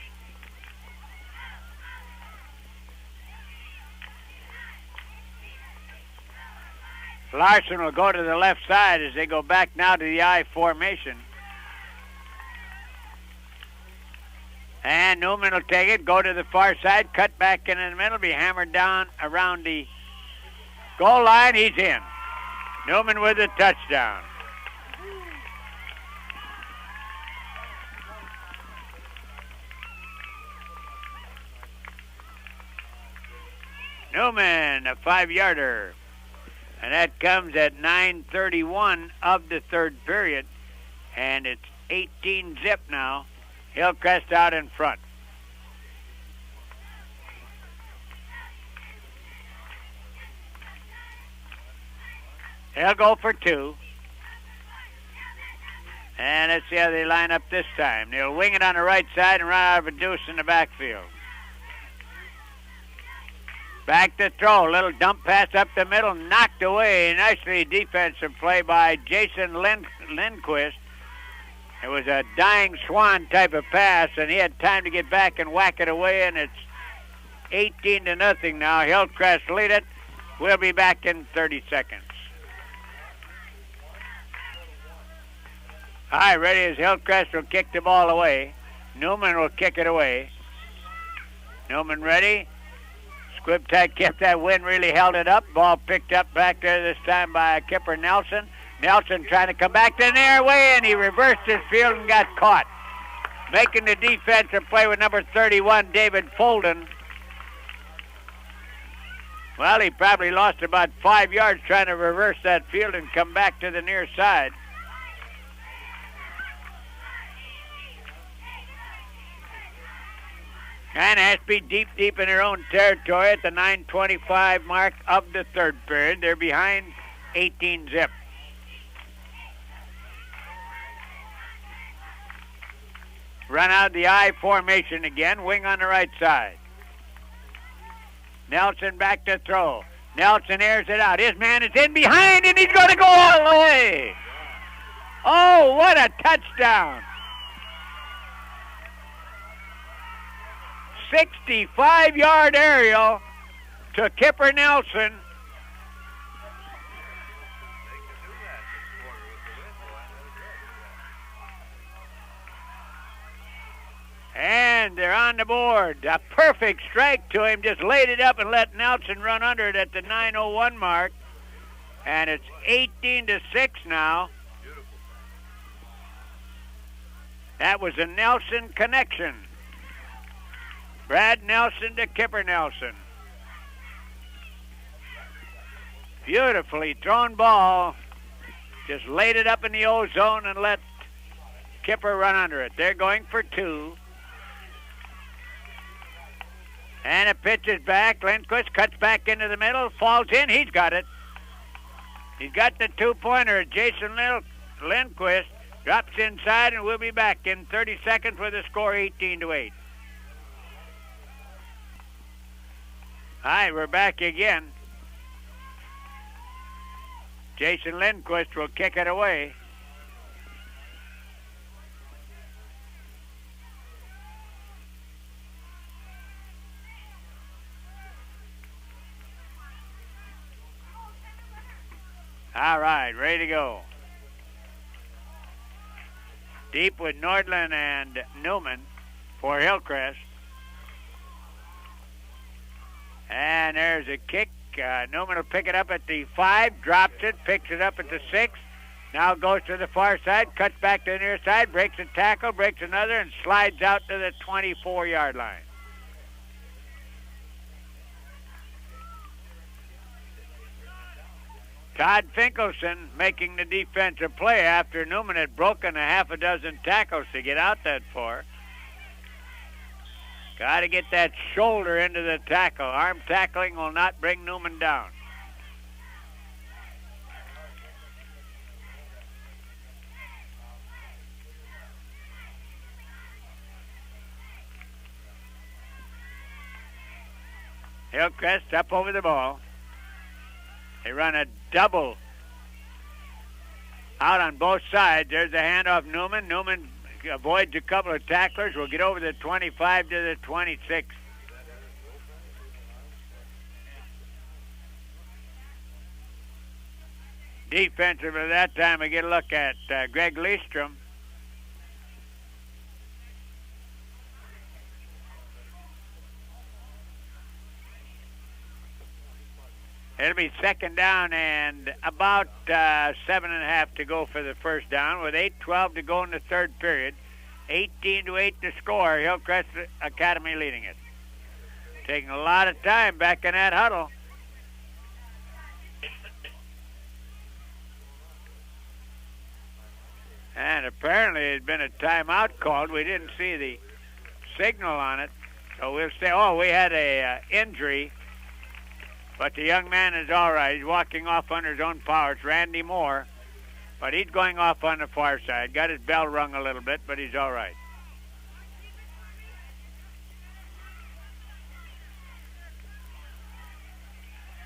Speaker 1: Larson will go to the left side as they go back now to the I formation. And Newman will take it, go to the far side, cut back in the middle, be hammered down around the goal line. He's in. Newman with a touchdown. Newman, a 5-yarder. And that comes at 9:31 of the third period. And it's 18-zip now. Hillcrest out in front. They'll go for 2. And let's see how they line up this time. They'll wing it on the right side and run out of a deuce in the backfield. Back to throw. Little dump pass up the middle. Knocked away. Nicely defensive play by Jason Lindquist. It was a dying swan type of pass, and he had time to get back and whack it away, and it's 18-0 now. Hillcrest lead it. We'll be back in 30 seconds. All right, ready as Hillcrest will kick the ball away. Newman will kick it away. Newman ready. Squib Tag kept that wind, really held it up. Ball picked up back there this time by Kipper Nelson. Nelson trying to come back to the near way, and he reversed his field and got caught. Making the defensive play with number 31, David Folden. Well, he probably lost about 5 yards trying to reverse that field and come back to the near side. And Ashby deep in their own territory at the 9:25 mark of the third period. They're behind 18-zip. Run out the I formation again, wing on the right side. Nelson back to throw. Nelson airs it out. His man is in behind, and he's going to go all the way. Oh, what a touchdown. 65-yard aerial to Kipper Nelson. And they're on the board. A perfect strike to him. Just laid it up and let Nelson run under it at the 9:01 mark. And it's 18-6 now. That was a Nelson connection. Brad Nelson to Kipper Nelson. Beautifully thrown ball. Just laid it up in the O zone and let Kipper run under it. They're going for 2. And a pitch is back. Lindquist cuts back into the middle, falls in. He's got it. He's got the 2-pointer. Jason Lindquist drops inside, and we'll be back in 30 seconds with a score 18-8. All right, we're back again. Jason Lindquist will kick it away. All right, ready to go. Deep with Nordland and Newman for Hillcrest. And there's a kick. Newman will pick it up at the 5, drops it, picks it up at the 6. Now goes to the far side, cuts back to the near side, breaks a tackle, breaks another, and slides out to the 24-yard line. Todd Finkelson making the defensive play after Newman had broken a half a dozen tackles to get out that far. Got to get that shoulder into the tackle. Arm tackling will not bring Newman down. Hillcrest up over the ball. They run a double out on both sides. There's a handoff Newman. Newman avoids a couple of tacklers. Will get over the 25 to the 26. Defensively that time, we get a look at Greg Leestrom. It'll be second down and about 7.5 to go for the first down with 8:12 to go in the third period. 18-8 to score. Hillcrest Academy leading it. Taking a lot of time back in that huddle. And apparently there's been a timeout called. We didn't see the signal on it. So we'll say, oh, we had a injury. But the young man is all right. He's walking off under his own power. It's Randy Moore. But he's going off on the far side. Got his bell rung a little bit, but he's all right.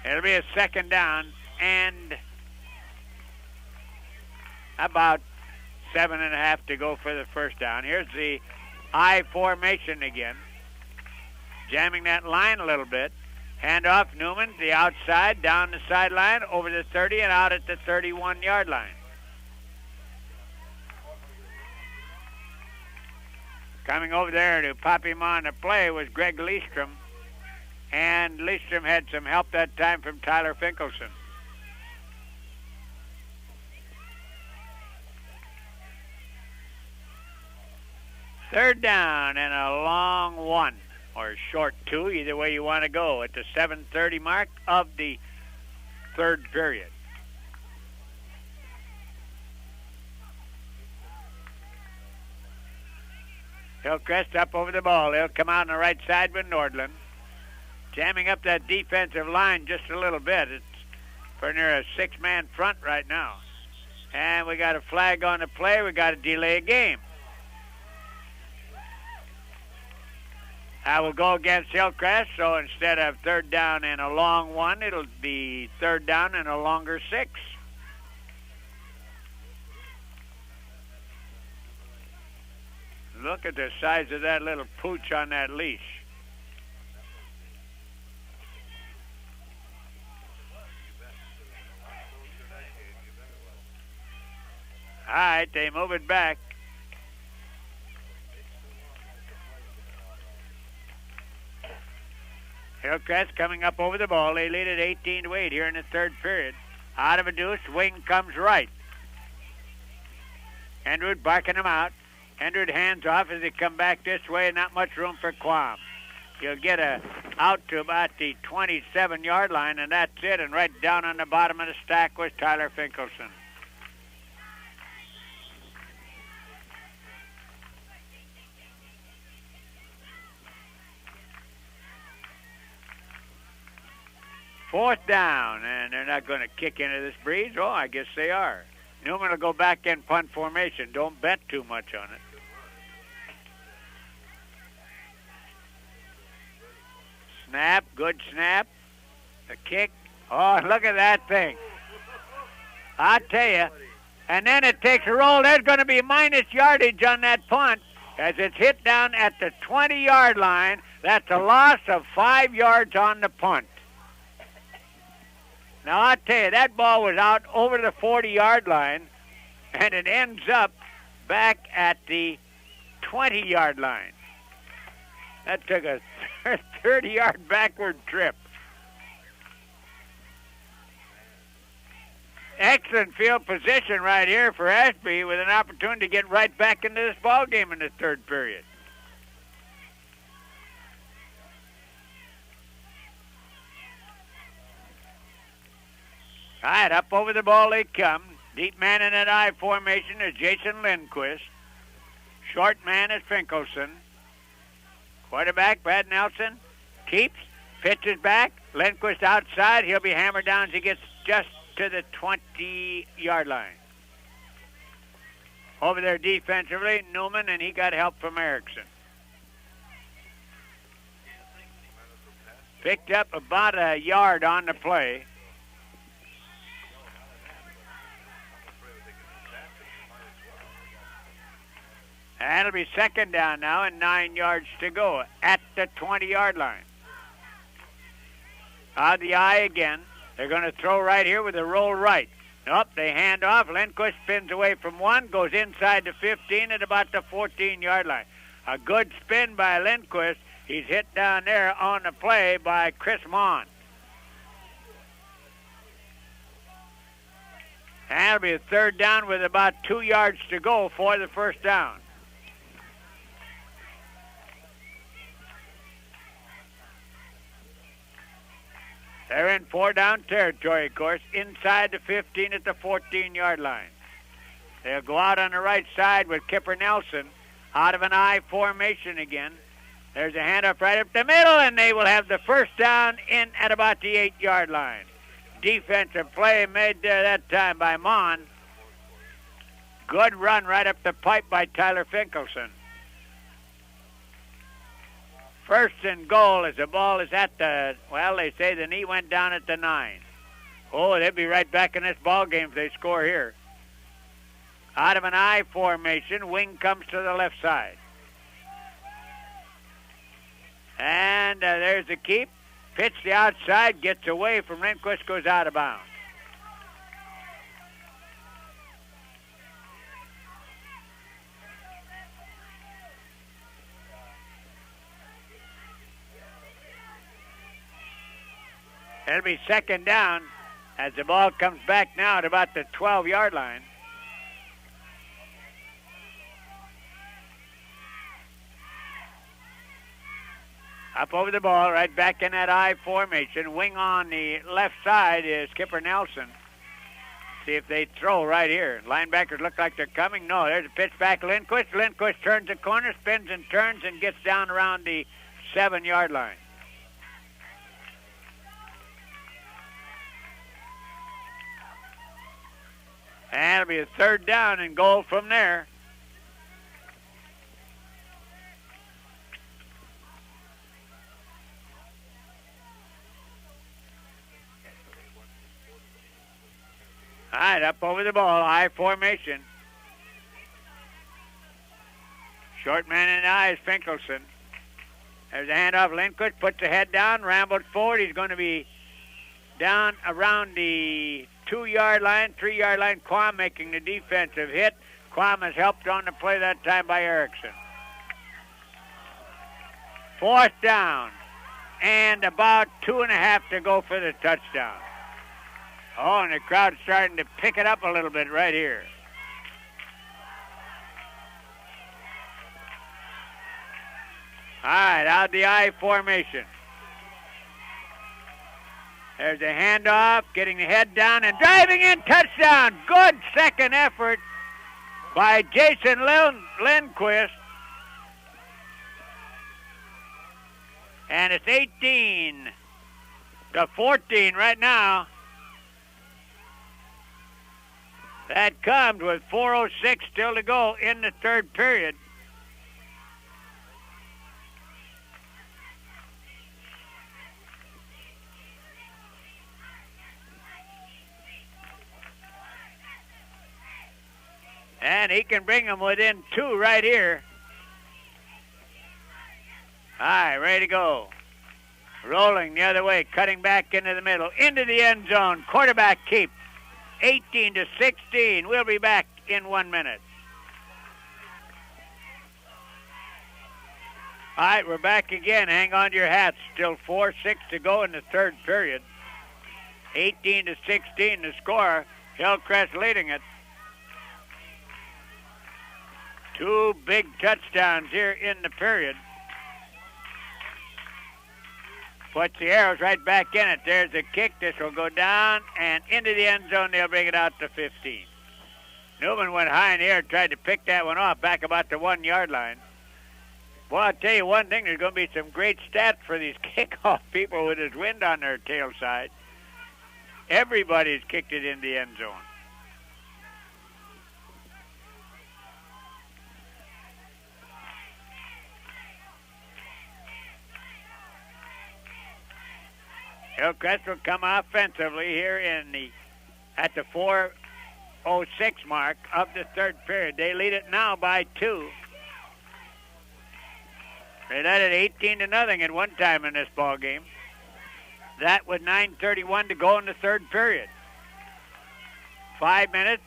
Speaker 1: It'll be a second down and about 7.5 to go for the first down. Here's the I formation again. Jamming that line a little bit. Handoff, Newman, the outside, down the sideline, over the 30 and out at the 31-yard line. Coming over there to pop him on the play was Greg Leestrom. And Leestrom had some help that time from Tyler Finkelson. Third down and a long one, or a short two, either way you want to go, at the 7:30 mark of the third period. Hillcrest up over the ball. They'll come out on the right side with Nordland. Jamming up that defensive line just a little bit. It's for near a six-man front right now. And we got a flag on the play. We got to delay a game. I will go against Hillcrest, so instead of third down and a long one, it'll be third down and a longer 6. Look at the size of that little pooch on that leash. All right, they move it back. Hillcrest coming up over the ball. They lead it 18-8 here in the third period. Out of a deuce, wing comes right. Hendred barking him out. Hendred hands off as they come back this way. Not much room for Quam. He'll get out to about the 27-yard line, and that's it. And right down on the bottom of the stack was Tyler Finkelson. Fourth down, and they're not going to kick into this breeze. Oh, I guess they are. Newman will go back in punt formation. Don't bet too much on it. Snap, good snap. The kick. Oh, look at that thing. I tell you. And then it takes a roll. There's going to be minus yardage on that punt as it's hit down at the 20-yard line. That's a loss of 5 yards on the punt. Now, I tell you, that ball was out over the 40-yard line, and it ends up back at the 20-yard line. That took a 30-yard backward trip. Excellent field position right here for Ashby with an opportunity to get right back into this ball game in the third period. All right, up over the ball they come. Deep man in that I formation is Jason Lindquist. Short man is Finkelson. Quarterback, Brad Nelson, keeps, pitches back. Lindquist outside. He'll be hammered down as he gets just to the 20-yard line. Over there defensively, Newman, and he got help from Erickson. Picked up about a yard on the play. And it'll be second down now and 9 yards to go at the 20-yard line. The eye again. They're going to throw right here with a roll right. Nope, they hand off. Lindquist spins away from one, goes inside the 15 at about the 14-yard line. A good spin by Lindquist. He's hit down there on the play by Chris Mon. And it'll be a third down with about 2 yards to go for the first down. They're in 4-down territory, of course, inside the 15 at the 14-yard line. They'll go out on the right side with Kipper Nelson out of an I formation again. There's a handoff right up the middle, and they will have the first down in at about the 8-yard line. Defensive play made there that time by Mon. Good run right up the pipe by Tyler Finkelson. First and goal as the ball is at the, well, they say the knee went down at the 9. Oh, they'll be right back in this ball game if they score here. Out of an I formation, wing comes to the left side. And there's the keep. Pitch the outside, gets away from Lindquist, goes out of bounds. It'll be second down as the ball comes back now at about the 12-yard line. Up over the ball, right back in that I formation. Wing on the left side is Kipper Nelson. See if they throw right here. Linebackers look like they're coming. No, there's a pitch back to Lindquist. Lindquist turns the corner, spins and turns, and gets down around the 7-yard line. And it'll be a third down and goal from there. All right, up over the ball, I formation. Short man in the eye is Finkelson. There's a handoff. Lindquist puts the head down, rambles forward. He's going to be down around the 2-yard line, 3-yard line. Quam making the defensive hit. Quam is helped on the play that time by Erickson. Fourth down, and about 2.5 to go for the touchdown. Oh, and the crowd's starting to pick it up a little bit right here. All right, out the I formation. There's a handoff, getting the head down and driving in, touchdown. Good second effort by Jason Lindquist. And it's 18-14 right now. That comes with 4:06 still to go in the third period. And he can bring them within 2 right here. All right, ready to go. Rolling the other way, cutting back into the middle, into the end zone. Quarterback keep. 18-16. We'll be back in 1 minute. All right, we're back again. Hang on to your hats. Still 4:06 to go in the third period. 18-16 the score. Hillcrest leading it. 2 big touchdowns here in the period. Puts the Arrows right back in it. There's a kick. This will go down and into the end zone. They'll bring it out to 15. Newman went high in the air, tried to pick that one off back about the 1-yard line. Well, I'll tell you one thing. There's going to be some great stats for these kickoff people with this wind on their tail side. Everybody's kicked it in the end zone. Hillcrest will come offensively here at the 4:06 mark of the third period. They lead it now by 2. They led it 18-0 at one time in this ball game. That with 9:31 to go in the third period. 5 minutes.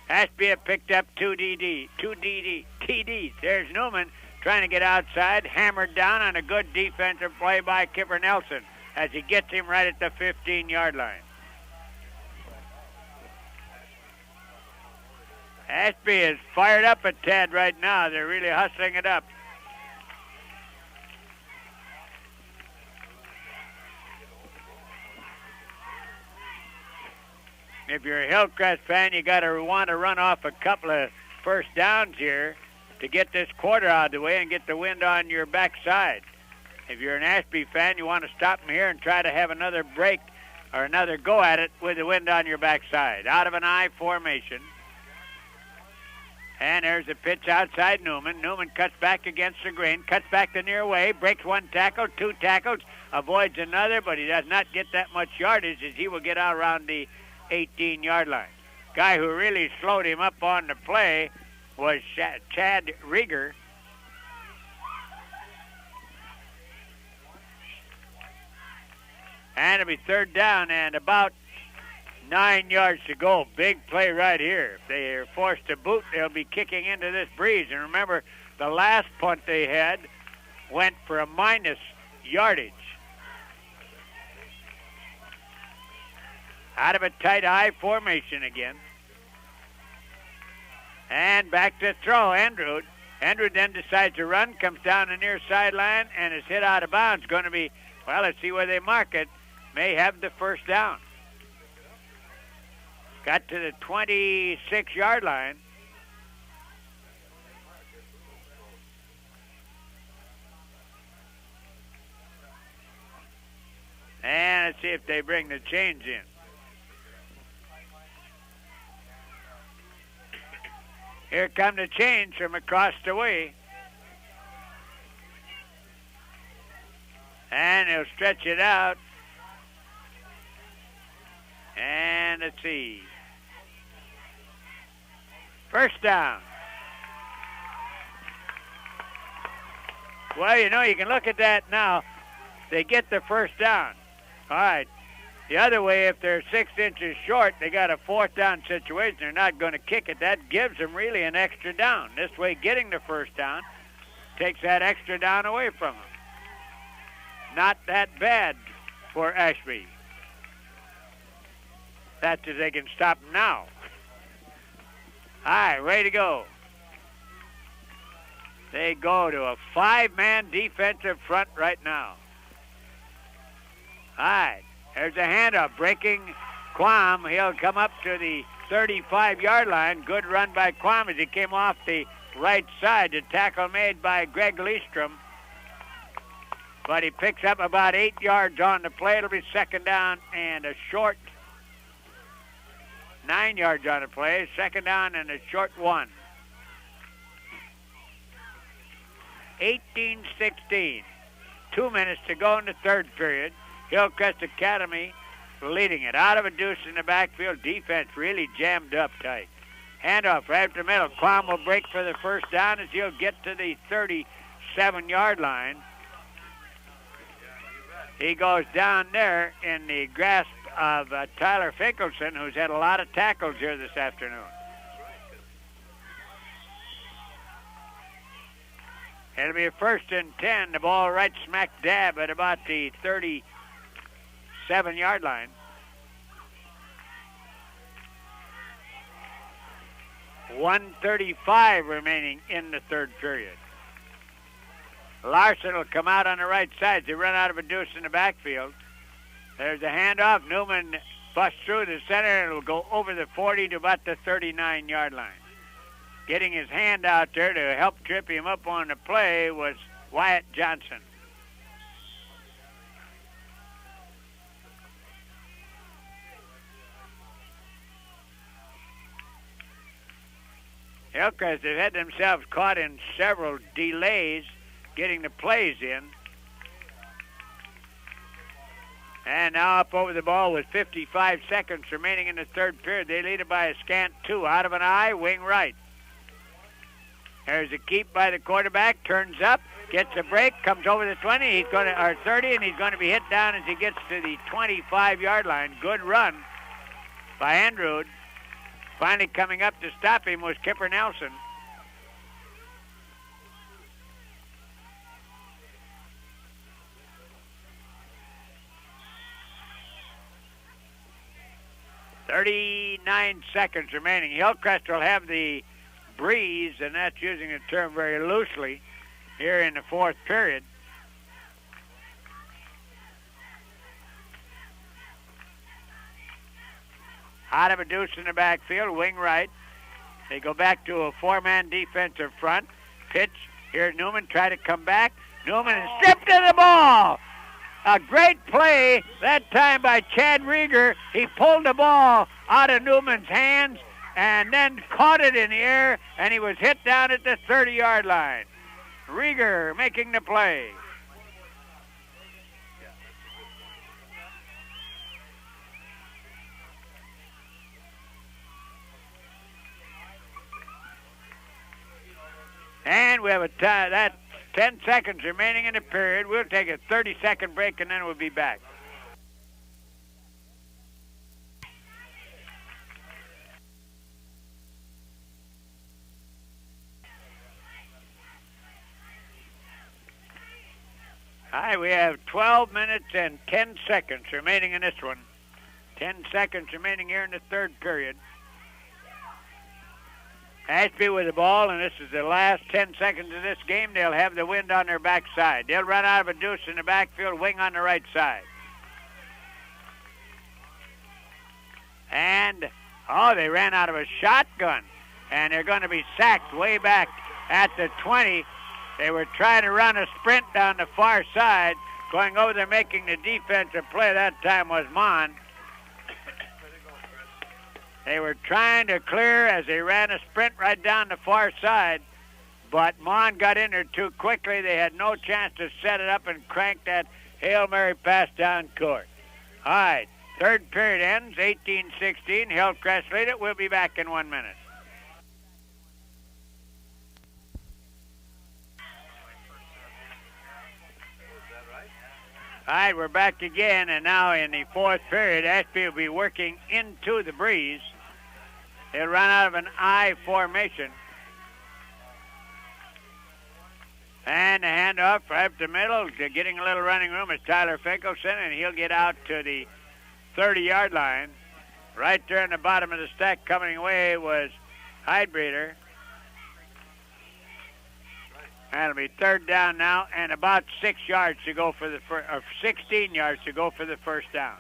Speaker 1: Ashby have picked up two TDs. There's Newman trying to get outside, hammered down on a good defensive play by Kipper Nelson as he gets him right at the 15-yard line. Ashby is fired up at Tad right now. They're really hustling it up. If you're a Hillcrest fan, you got to want to run off a couple of first downs here to get this quarter out of the way and get the wind on your backside. If you're an Ashby fan, you want to stop them here and try to have another break or another go at it with the wind on your backside. Out of an I formation. And there's a pitch outside Newman. Newman cuts back against the grain, cuts back the near way, breaks one tackle, two tackles, avoids another, but he does not get that much yardage as he will get out around the 18-yard line. Guy who really slowed him up on the play was Chad Rieger. And it'll be third down and about 9 yards to go. Big play right here. If they are forced to boot, they'll be kicking into this breeze. And remember, the last punt they had went for a minus yardage. Out of a tight I formation again. And back to throw, Andrew. Andrew then decides to run, comes down the near sideline, and is hit out of bounds. Going to be, well, let's see where they mark it. May have the first down. Got to the 26-yard line. And let's see if they bring the chains in. Here come the chains from across the way. And he'll stretch it out. And let's see. First down. Well, you know, you can look at that now. They get the first down. All right. The other way, if they're 6 inches short, they got a fourth down situation. They're not going to kick it. That gives them really an extra down. This way, getting the first down takes that extra down away from them. Not that bad for Ashby. That's if they can stop them now. All right, ready to go. They go to a 5-man defensive front right now. All right. There's a handoff, breaking Quam. He'll come up to the 35-yard line. Good run by Quam as he came off the right side. The tackle made by Greg Leestrom. But he picks up about 8 yards on the play. It'll be second down and a short. 9 yards on the play. Second down and a short one. 18-16. 2 minutes to go in the third period. Hillcrest Academy leading it. Out of a deuce in the backfield. Defense really jammed up tight. Handoff right up the middle. Quam will break for the first down as he'll get to the 37-yard line. He goes down there in the grasp of Tyler Finkelson, who's had a lot of tackles here this afternoon. It'll be a 1st and 10. The ball right smack dab at about the 37-yard line. .135 remaining in the third period. Larson will come out on the right side. They run out of a deuce in the backfield. There's a handoff. Newman busts through the center and it'll go over the 40 to about the 39-yard line. Getting his hand out there to help trip him up on the play was Wyatt Johnson. Hillcrest have had themselves caught in several delays getting the plays in. And now up over the ball with 55 seconds remaining in the third period. They lead it by a scant 2. Out of an I, wing right. There's a keep by the quarterback. Turns up, gets a break, comes over the 20. He's going to, or 30, and he's going to be hit down as he gets to the 25-yard line. Good run by Andrew. Finally coming up to stop him was Kipper Nelson. "39 seconds remaining. Hillcrest will have the breeze, and that's using the term very loosely, here in the fourth period. Out of a deuce in the backfield, wing right. They go back to a four-man defensive front. Pitch. Here's Newman try to come back. Newman is stripped of the ball. A great play that time by Chad Rieger. He pulled the ball out of Newman's hands and then caught it in the air, and he was hit down at the 30-yard line. Rieger making the play. And we have that's 10 seconds remaining in the period. We'll take a 30-second break, and then we'll be back. All right, we have 12 minutes and 10 seconds remaining in this one. 10 seconds remaining here in the third period. Ashby with the ball, and this is the last 10 seconds of this game. They'll have the wind on their backside. They'll run out of a deuce in the backfield, wing on the right side. And, they ran out of a shotgun, and they're going to be sacked way back at the 20. They were trying to run a sprint down the far side. Going over there making the defensive play that time was Mon. They were trying to clear as they ran a sprint right down the far side, but Mon got in there too quickly. They had no chance to set it up and crank that Hail Mary pass down court. All right, third period ends, 18-16. Hillcrest lead it. We'll be back in 1 minute. All right, we're back again, and now in the fourth period, Ashby will be working into the breeze. They'll run out of an I formation. And the handoff right up the middle, getting a little running room is Tyler Finkelson, and he'll get out to the 30-yard line. Right there in the bottom of the stack coming away was Heidbreder. And it'll be third down now, and about 6 yards to go for the 16 yards to go for the first down.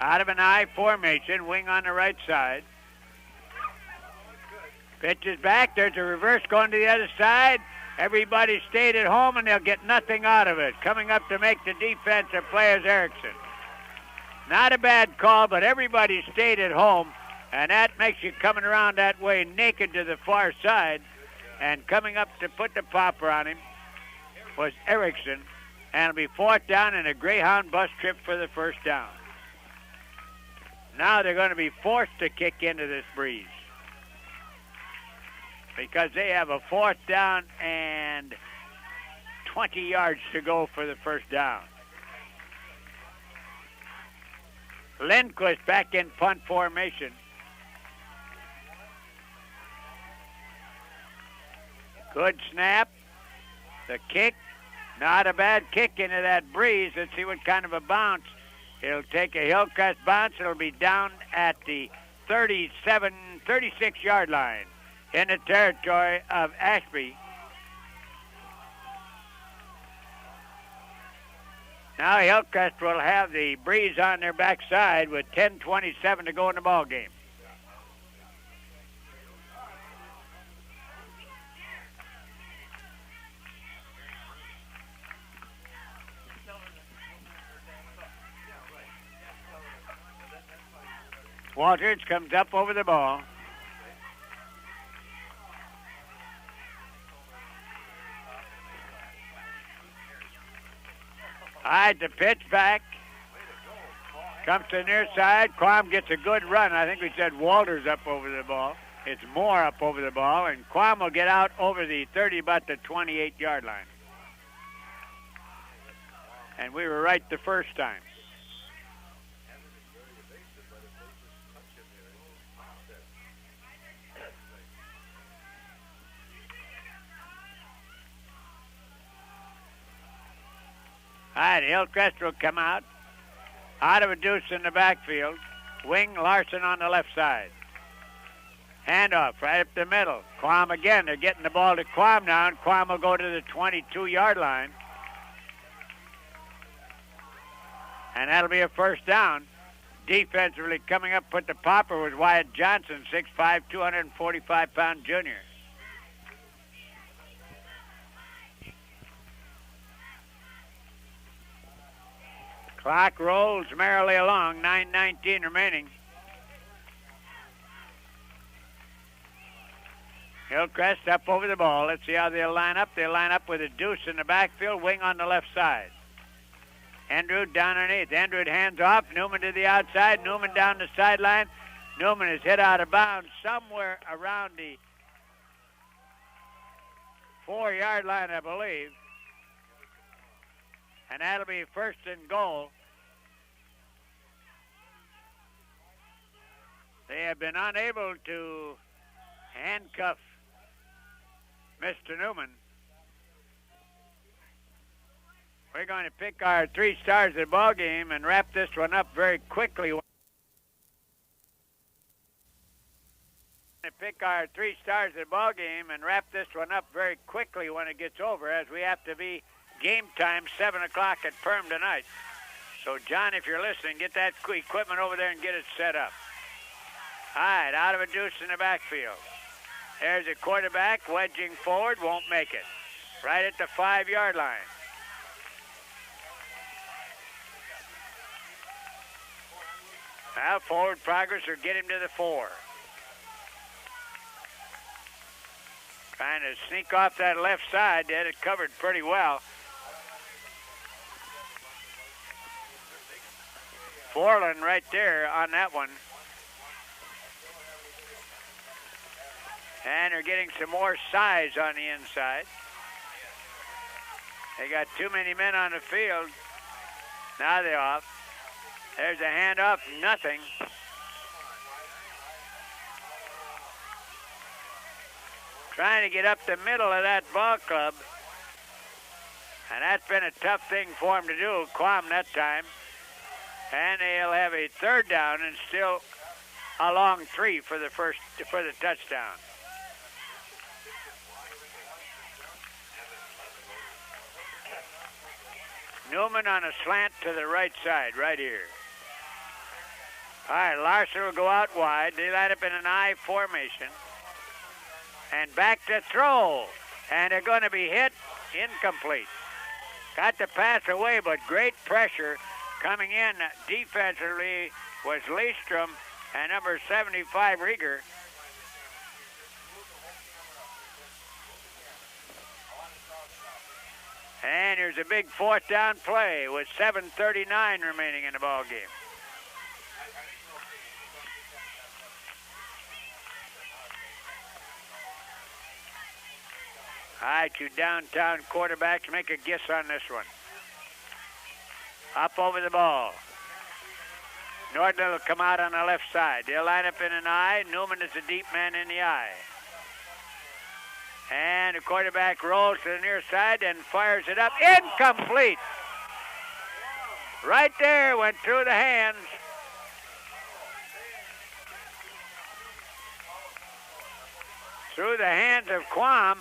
Speaker 1: Out of an I formation, wing on the right side. Pitch is back. There's a reverse going to the other side. Everybody stayed at home, and they'll get nothing out of it. Coming up to make the defensive play is Erickson. Not a bad call, but everybody stayed at home, and that makes you coming around that way naked to the far side. And coming up to put the popper on him was Erickson, and it'll be fourth down and a Greyhound bus trip for the first down. Now they're going to be forced to kick into this breeze because they have a fourth down and 20 yards to go for the first down. Lindquist back in punt formation. Good snap. The kick. Not a bad kick into that breeze. Let's see what kind of a bounce. It'll take a Hillcrest bounce. It'll be down at the 36-yard line in the territory of Ashby. Now Hillcrest will have the breeze on their backside with 10:27 to go in the ball game. Walters comes up over the ball. All right, the pitch back. Comes to the near side. Quam gets a good run. I think we said Walters up over the ball. It's Moore up over the ball, and Quam will get out over the 30, about the 28-yard line. And we were right the first time. All right, Hillcrest will come out. Out of a deuce in the backfield. Wing Larson on the left side. Handoff right up the middle. Quam again. They're getting the ball to Quam now, and Quam will go to the 22-yard line. And that'll be a first down. Defensively coming up with the popper was Wyatt Johnson, 6'5", 245-pound junior. Clock rolls merrily along, 9:19 remaining. Hillcrest up over the ball. Let's see how they'll line up. They'll line up with a deuce in the backfield, wing on the left side. Andrew down underneath. Andrew hands off. Newman to the outside. Newman down the sideline. Newman is hit out of bounds somewhere around the 4-yard line, I believe. And that'll be first and goal. They have been unable to handcuff Mr. Newman. We're going to pick our 3 stars of the ball game and wrap this one up very quickly. Pick our 3 stars of the ball game and wrap this one up very quickly when it gets over, as we have to be game time 7 o'clock at Perm tonight. So, John, if you're listening, get that equipment over there and get it set up. All right, out of a deuce in the backfield. There's a quarterback wedging forward, won't make it. Right at the 5-yard line. Now, forward progress will get him to the 4. Trying to sneak off that left side. They had it covered pretty well. Forlan right there on that one. And they're getting some more size on the inside. They got too many men on the field. Now they're off. There's a handoff, nothing. Trying to get up the middle of that ball club. And that's been a tough thing for him to do, Quam that time. And they'll have a 3rd down and still a long 3 for the touchdown. Newman on a slant to the right side, right here. All right, Larson will go out wide. They line up in an I formation. And back to throw. And they're going to be hit. Incomplete. Got the pass away, but great pressure coming in defensively was Leestrom and number 75, Rieger. And here's a big 4th down play with 7:39 remaining in the ball game. All right, you downtown quarterbacks, make a guess on this one. Up over the ball. Norton will come out on the left side. They'll line up in an I. Newman is a deep man in the I. And the quarterback rolls to the near side and fires it up. Incomplete. Right there, went through the hands. Through the hands of Quam.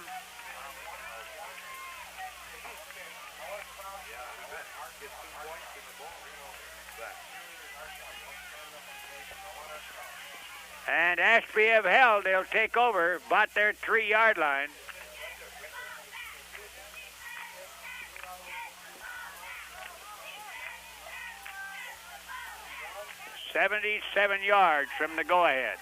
Speaker 1: And Ashby have held. They'll take over about their 3-yard line. $77 yards from the go-ahead.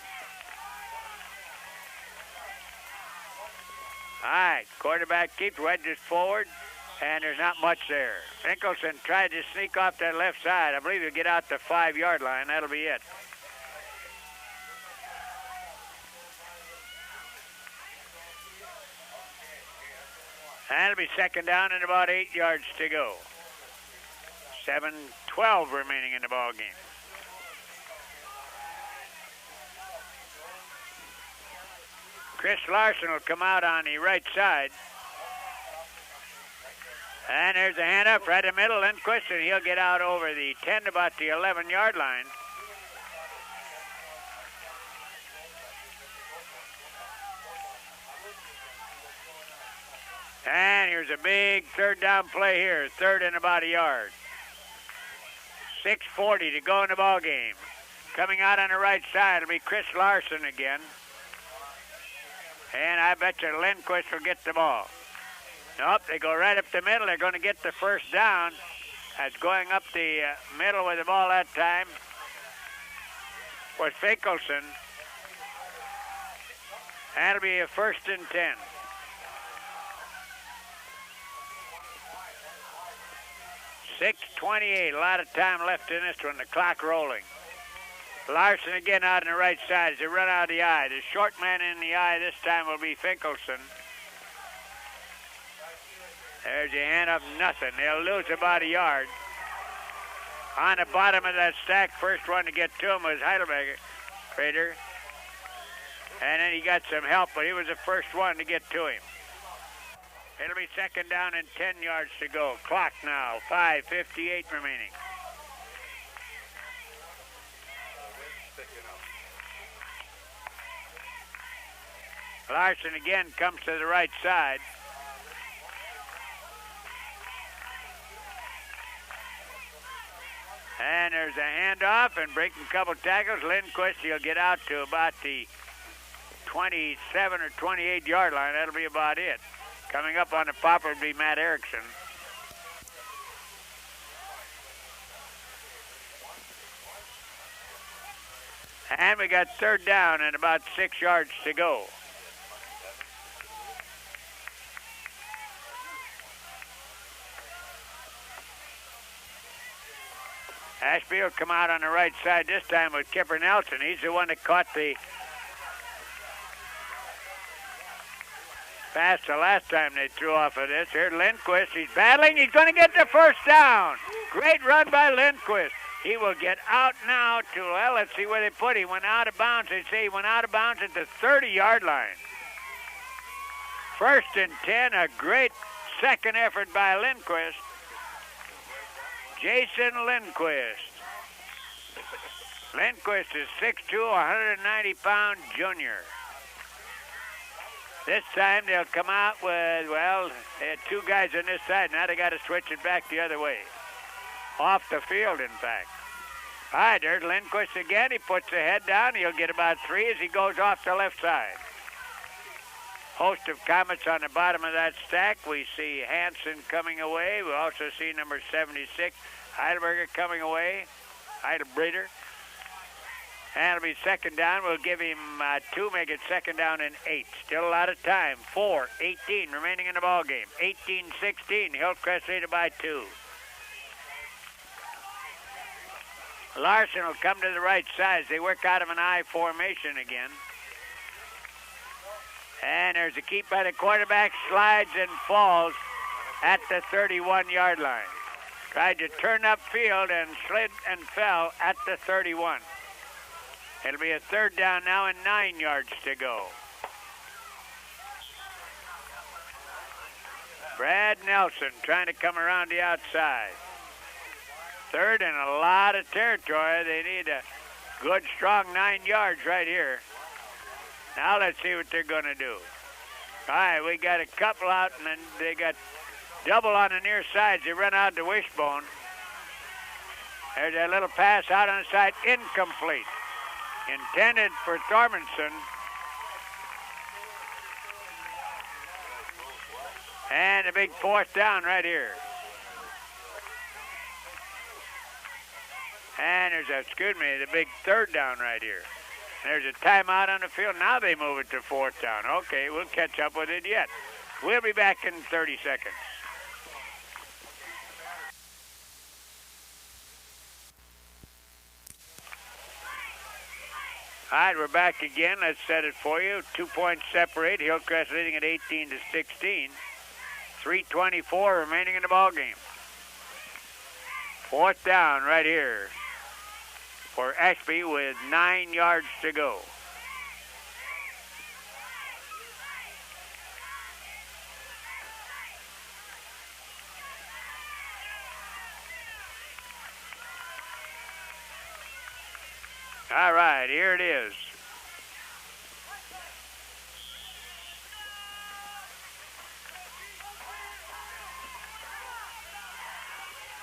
Speaker 1: All right, quarterback keeps wedges forward, and there's not much there. Finkelson tried to sneak off that left side. I believe he'll get out the 5-yard line. That'll be it. And it'll be 2nd down and about 8 yards to go. 7:12 remaining in the ball game. Chris Larson will come out on the right side. And there's a hand up right in the middle. Lindquist, and he'll get out over the 10 about the 11-yard line. And here's a big third down play here. Third and about a yard. 6:40 to go in the ball game. Coming out on the right side will be Chris Larson again. And I bet you Lindquist will get the ball. Nope, they go right up the middle. They're going to get the first down. That's going up the middle with the ball that time was Finkelson. That'll be a 1st and 10. .6:28, a lot of time left in this one, the clock rolling. Larson again out on the right side as they run out of the eye. The short man in the eye this time will be Finkelson. There's your hand up, nothing. They'll lose about a yard. On the bottom of that stack, first one to get to him was Heidelberger, Prater. And then he got some help, but he was the first one to get to him. It'll be 2nd down and 10 yards to go. Clock now, 5:58 remaining. Larson again comes to the right side. And there's a handoff and breaking a couple tackles. Lindquist, he'll get out to about the 27 or 28-yard line. That'll be about it. Coming up on the popper will be Matt Erickson. And we got 3rd down and about 6 yards to go. Ashby will come out on the right side this time with Kipper Nelson. He's the one that caught the pass the last time they threw off of this. Here's Lindquist. He's battling. He's going to get the first down. Great run by Lindquist. He will get out now to, well, let's see where they put him. He went out of bounds. They say he went out of bounds at the 30-yard line. 1st and 10, a great second effort by Lindquist. Jason Lindquist. Lindquist is 6'2", 190-pound junior. This time they'll come out with, well, they had 2 guys on this side. Now they got to switch it back the other way. Off the field, in fact. All right, there's Lindquist again. He puts the head down. He'll get about 3 as he goes off the left side. Host of Comets on the bottom of that stack. We see Hansen coming away. We also see number 76, Heidelberger coming away. Heidelberger. And it'll be 2nd down. We'll give him 2, make it 2nd down and 8. Still a lot of time. 4:18 remaining in the ball game. 18-16. Hillcrest leading by 2. Larson will come to the right side as they work out of an I formation again. And there's a keep by the quarterback. Slides and falls at the 31-yard line. Tried to turn upfield and slid and fell at the 31. It'll be a 3rd down now and 9 yards to go. Brad Nelson trying to come around the outside. 3rd and a lot of territory. They need a good, strong 9 yards right here. Now let's see what they're going to do. All right, we got a couple out, and then they got double on the near sides. They run out to Wishbone. There's that little pass out on the side, incomplete. Intended for Thormanson. And a big 4th down right here. And there's a, the big 3rd down right here. There's a timeout on the field. Now they move it to 4th down. Okay, we'll catch up with it yet. We'll be back in 30 seconds. All right, we're back again. Let's set it for you. 2 points separate. Hillcrest leading at 18-16. 3:24 remaining in the ball game. Fourth down right here for Ashby with 9 yards to go. All right, here it is.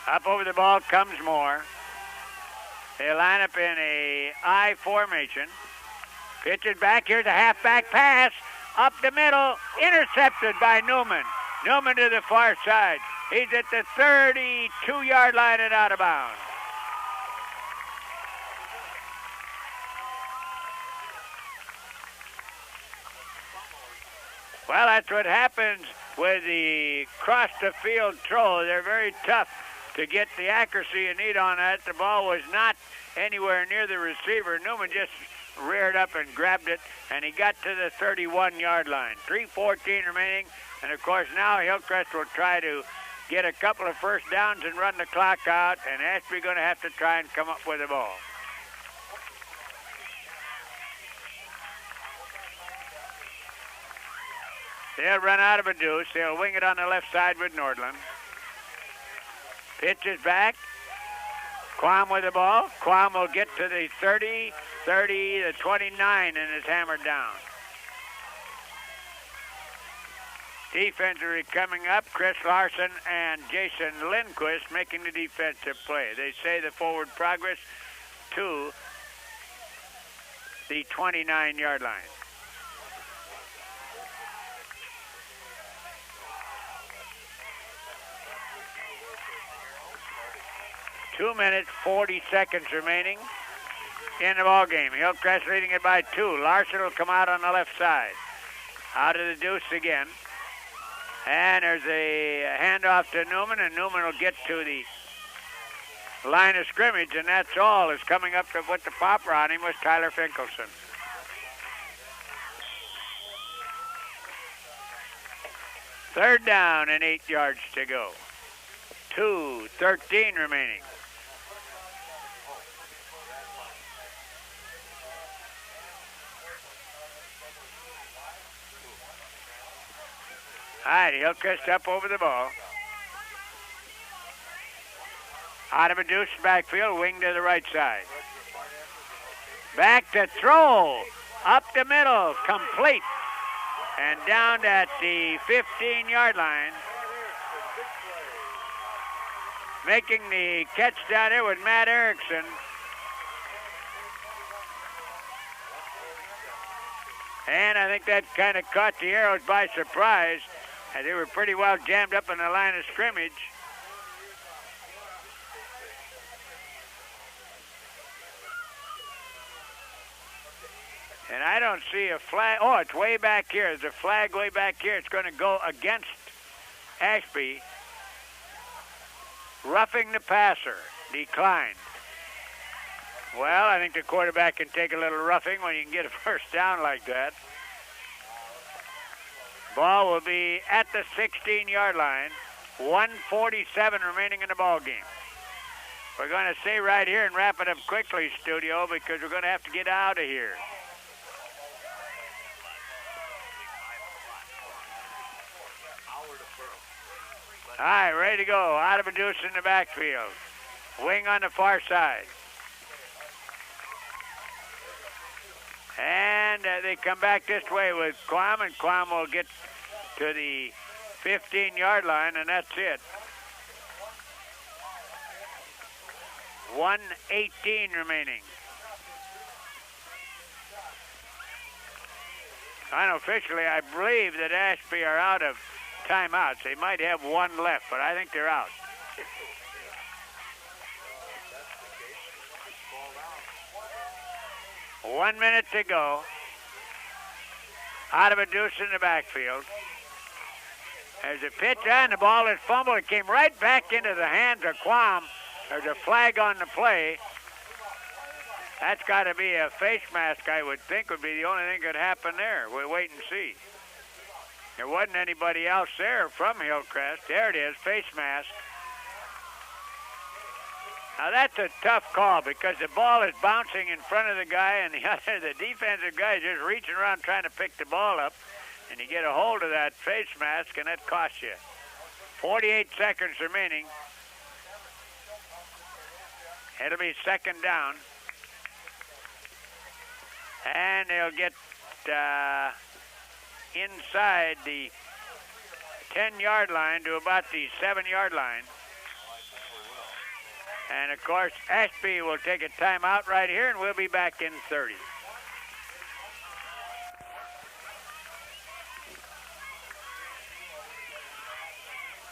Speaker 1: Up over the ball comes Moore. They line up in a I formation. Pitches back. Here's a halfback pass. Up the middle. Intercepted by Newman. Newman to the far side. He's at the 32-yard line and out of bounds. Well, that's what happens with the cross-the-field throw. They're very tough to get the accuracy you need on that. The ball was not anywhere near the receiver. Newman just reared up and grabbed it, and he got to the 31-yard line. 3:14 remaining, and of course now Hillcrest will try to get a couple of first downs and run the clock out, and Ashby going to have to try and come up with the ball. They'll run out of a deuce. They'll wing it on the left side with Nordland. Pitch is back. Quam with the ball. Quam will get to the 30, the 29, and is hammered down. Defensively coming up, Chris Larson and Jason Lindquist making the defensive play. They say the forward progress to the 29-yard line. Two minutes, 40 seconds remaining in the ball game. Hillcrest leading it by 2. Larson will come out on the left side. Out of the deuce again. And there's a handoff to Newman, and Newman will get to the line of scrimmage, and that's all. Is coming up to put the popper on him was Tyler Finkelson. Third down and 8 yards to go. 2:13 remaining. All right, Hillcrest up over the ball. Out of a deuce backfield, wing to the right side. Back to throw. Up the middle, complete. And down at the 15-yard line. Making the catch down there with Matt Erickson. And I think that kind of caught the Arrows by surprise. And they were pretty well jammed up in the line of scrimmage. And I don't see a flag. Oh, it's way back here. There's a flag way back here. It's going to go against Ashby. Roughing the passer. Declined. Well, I think the quarterback can take a little roughing when you can get a first down like that. Ball will be at the 16-yard line. 1:47 remaining in the ball game. We're going to stay right here and wrap it up quickly, studio, because we're going to have to get out of here. All right, ready to go. Out of a deuce in the backfield. Wing on the far side. And they come back this way with Quam, and Quam will get to the 15-yard line, and that's it. 1:18 remaining. Unofficially, I believe that Ashby are out of timeouts. They might have one left, but I think they're out. One minute to go. Out of a deuce in the backfield. There's a pitch, and the ball is fumbled. It came right back into the hands of Quam. There's a flag on the play. That's got to be a face mask, I would think, would be the only thing that could happen there. We'll wait and see. There wasn't anybody else there from Hillcrest. There it is, face mask. Now that's a tough call because the ball is bouncing in front of the guy, and the defensive guy is just reaching around trying to pick the ball up, and you get a hold of that face mask, and that costs you. 48 seconds remaining. It'll be second down, and they'll get inside the 10-yard line to about the 7-yard line. And, of course, Ashby will take a timeout right here, and we'll be back in 30.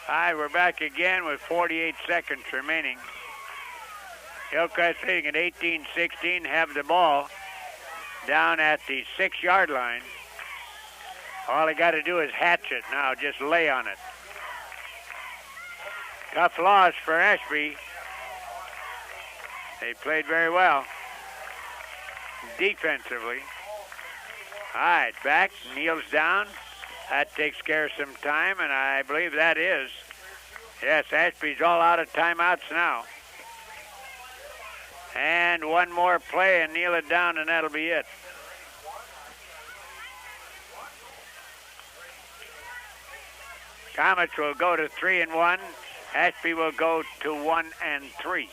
Speaker 1: All right, we're back again with 48 seconds remaining. Hillcrest leading at 18-16, have the ball down at the 6-yard line. All they got to do is hatch it now, just lay on it. Tough loss for Ashby. They played very well defensively. All right, back, kneels down. That takes care of some time, and I believe that is. Yes, Ashby's all out of timeouts now. And one more play and kneel it down, and that'll be it. Comets will go to 3-1. Ashby will go to 1-3.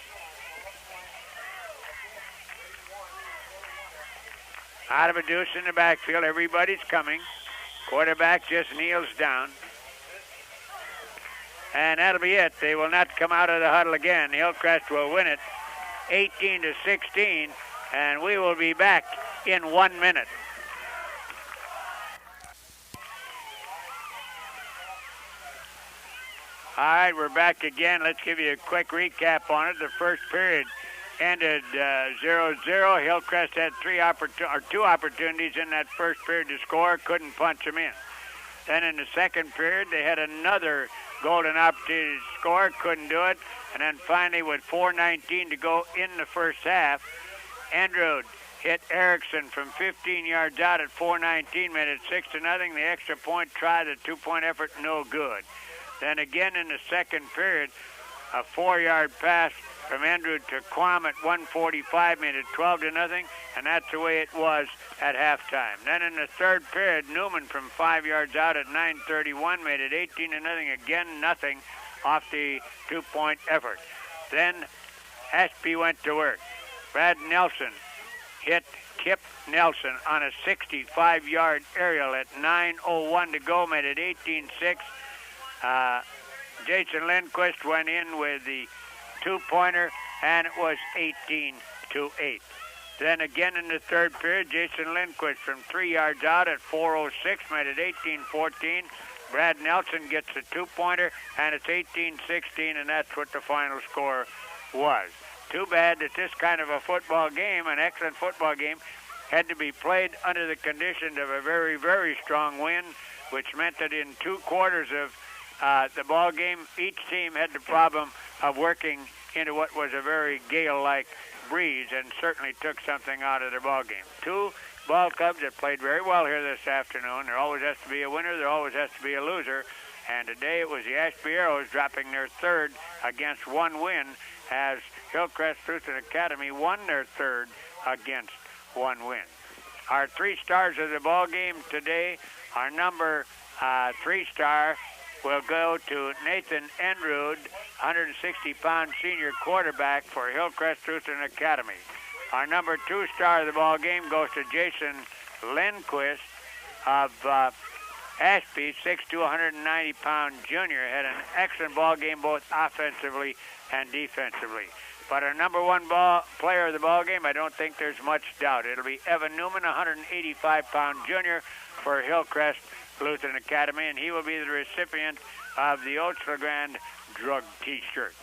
Speaker 1: Out of a deuce in the backfield. Everybody's coming. Quarterback just kneels down. And that'll be it. They will not come out of the huddle again. Hillcrest will win it 18-16, and we will be back in 1 minute. All right, we're back again. Let's give you a quick recap on it. The first period ended 0-0. Hillcrest had two opportunities in that first period to score, couldn't punch them in. Then in the second period, they had another golden opportunity to score, couldn't do it. And then finally, with 4:19 to go in the first half, Andrew hit Erickson from 15 yards out at 4:19, made it 6-0. The extra point try, the two-point effort, no good. Then again in the second period, a 4-yard pass from Andrew to Quam at 1:45 made it 12-0, and that's the way it was at halftime. Then in the third period, Newman from 5 yards out at 9:31 made it 18-0. Again, nothing off the two-point effort. Then Ashby went to work. Brad Nelson hit Kip Nelson on a 65-yard aerial at 9:01 to go, made it 18-6. Jason Lindquist went in with the two-pointer, and it was 18-8. Then again in the third period, Jason Lindquist from 3 yards out at 4:06 made it 18-14. Brad Nelson gets the two-pointer, and it's 18-16, and that's what the final score was. Too bad that this kind of a football game, an excellent football game, had to be played under the conditions of a very, very strong wind, which meant that in 2 quarters of the ball game, each team had the problem of working into what was a very gale-like breeze, and certainly took something out of their ball game. 2 ball clubs that played very well here this afternoon. There always has to be a winner. There always has to be a loser. And today it was the Ashby Arrows dropping their third against 1 win, as Hillcrest Lutheran Academy won their third against 1 win. Our 3 stars of the ball game today, our number 3-star will go to Nathan Enrud, 160-pound senior quarterback for Hillcrest Lutheran Academy. Our number 2-star of the ball game goes to Jason Lindquist of Ashby, 6'2", 190-pound junior. Had an excellent ball game both offensively and defensively. But our number 1 player of the ball game, I don't think there's much doubt. It'll be Evan Newman, 185-pound junior for Hillcrest Lutheran Academy, and he will be the recipient of the Oats LeGrand drug T-shirt.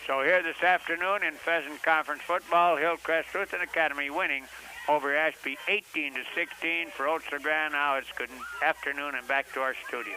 Speaker 1: So here this afternoon in Pheasant Conference football, Hillcrest Lutheran Academy winning over Ashby 18-16 for Oats LeGrand. Now it's good afternoon and back to our studio.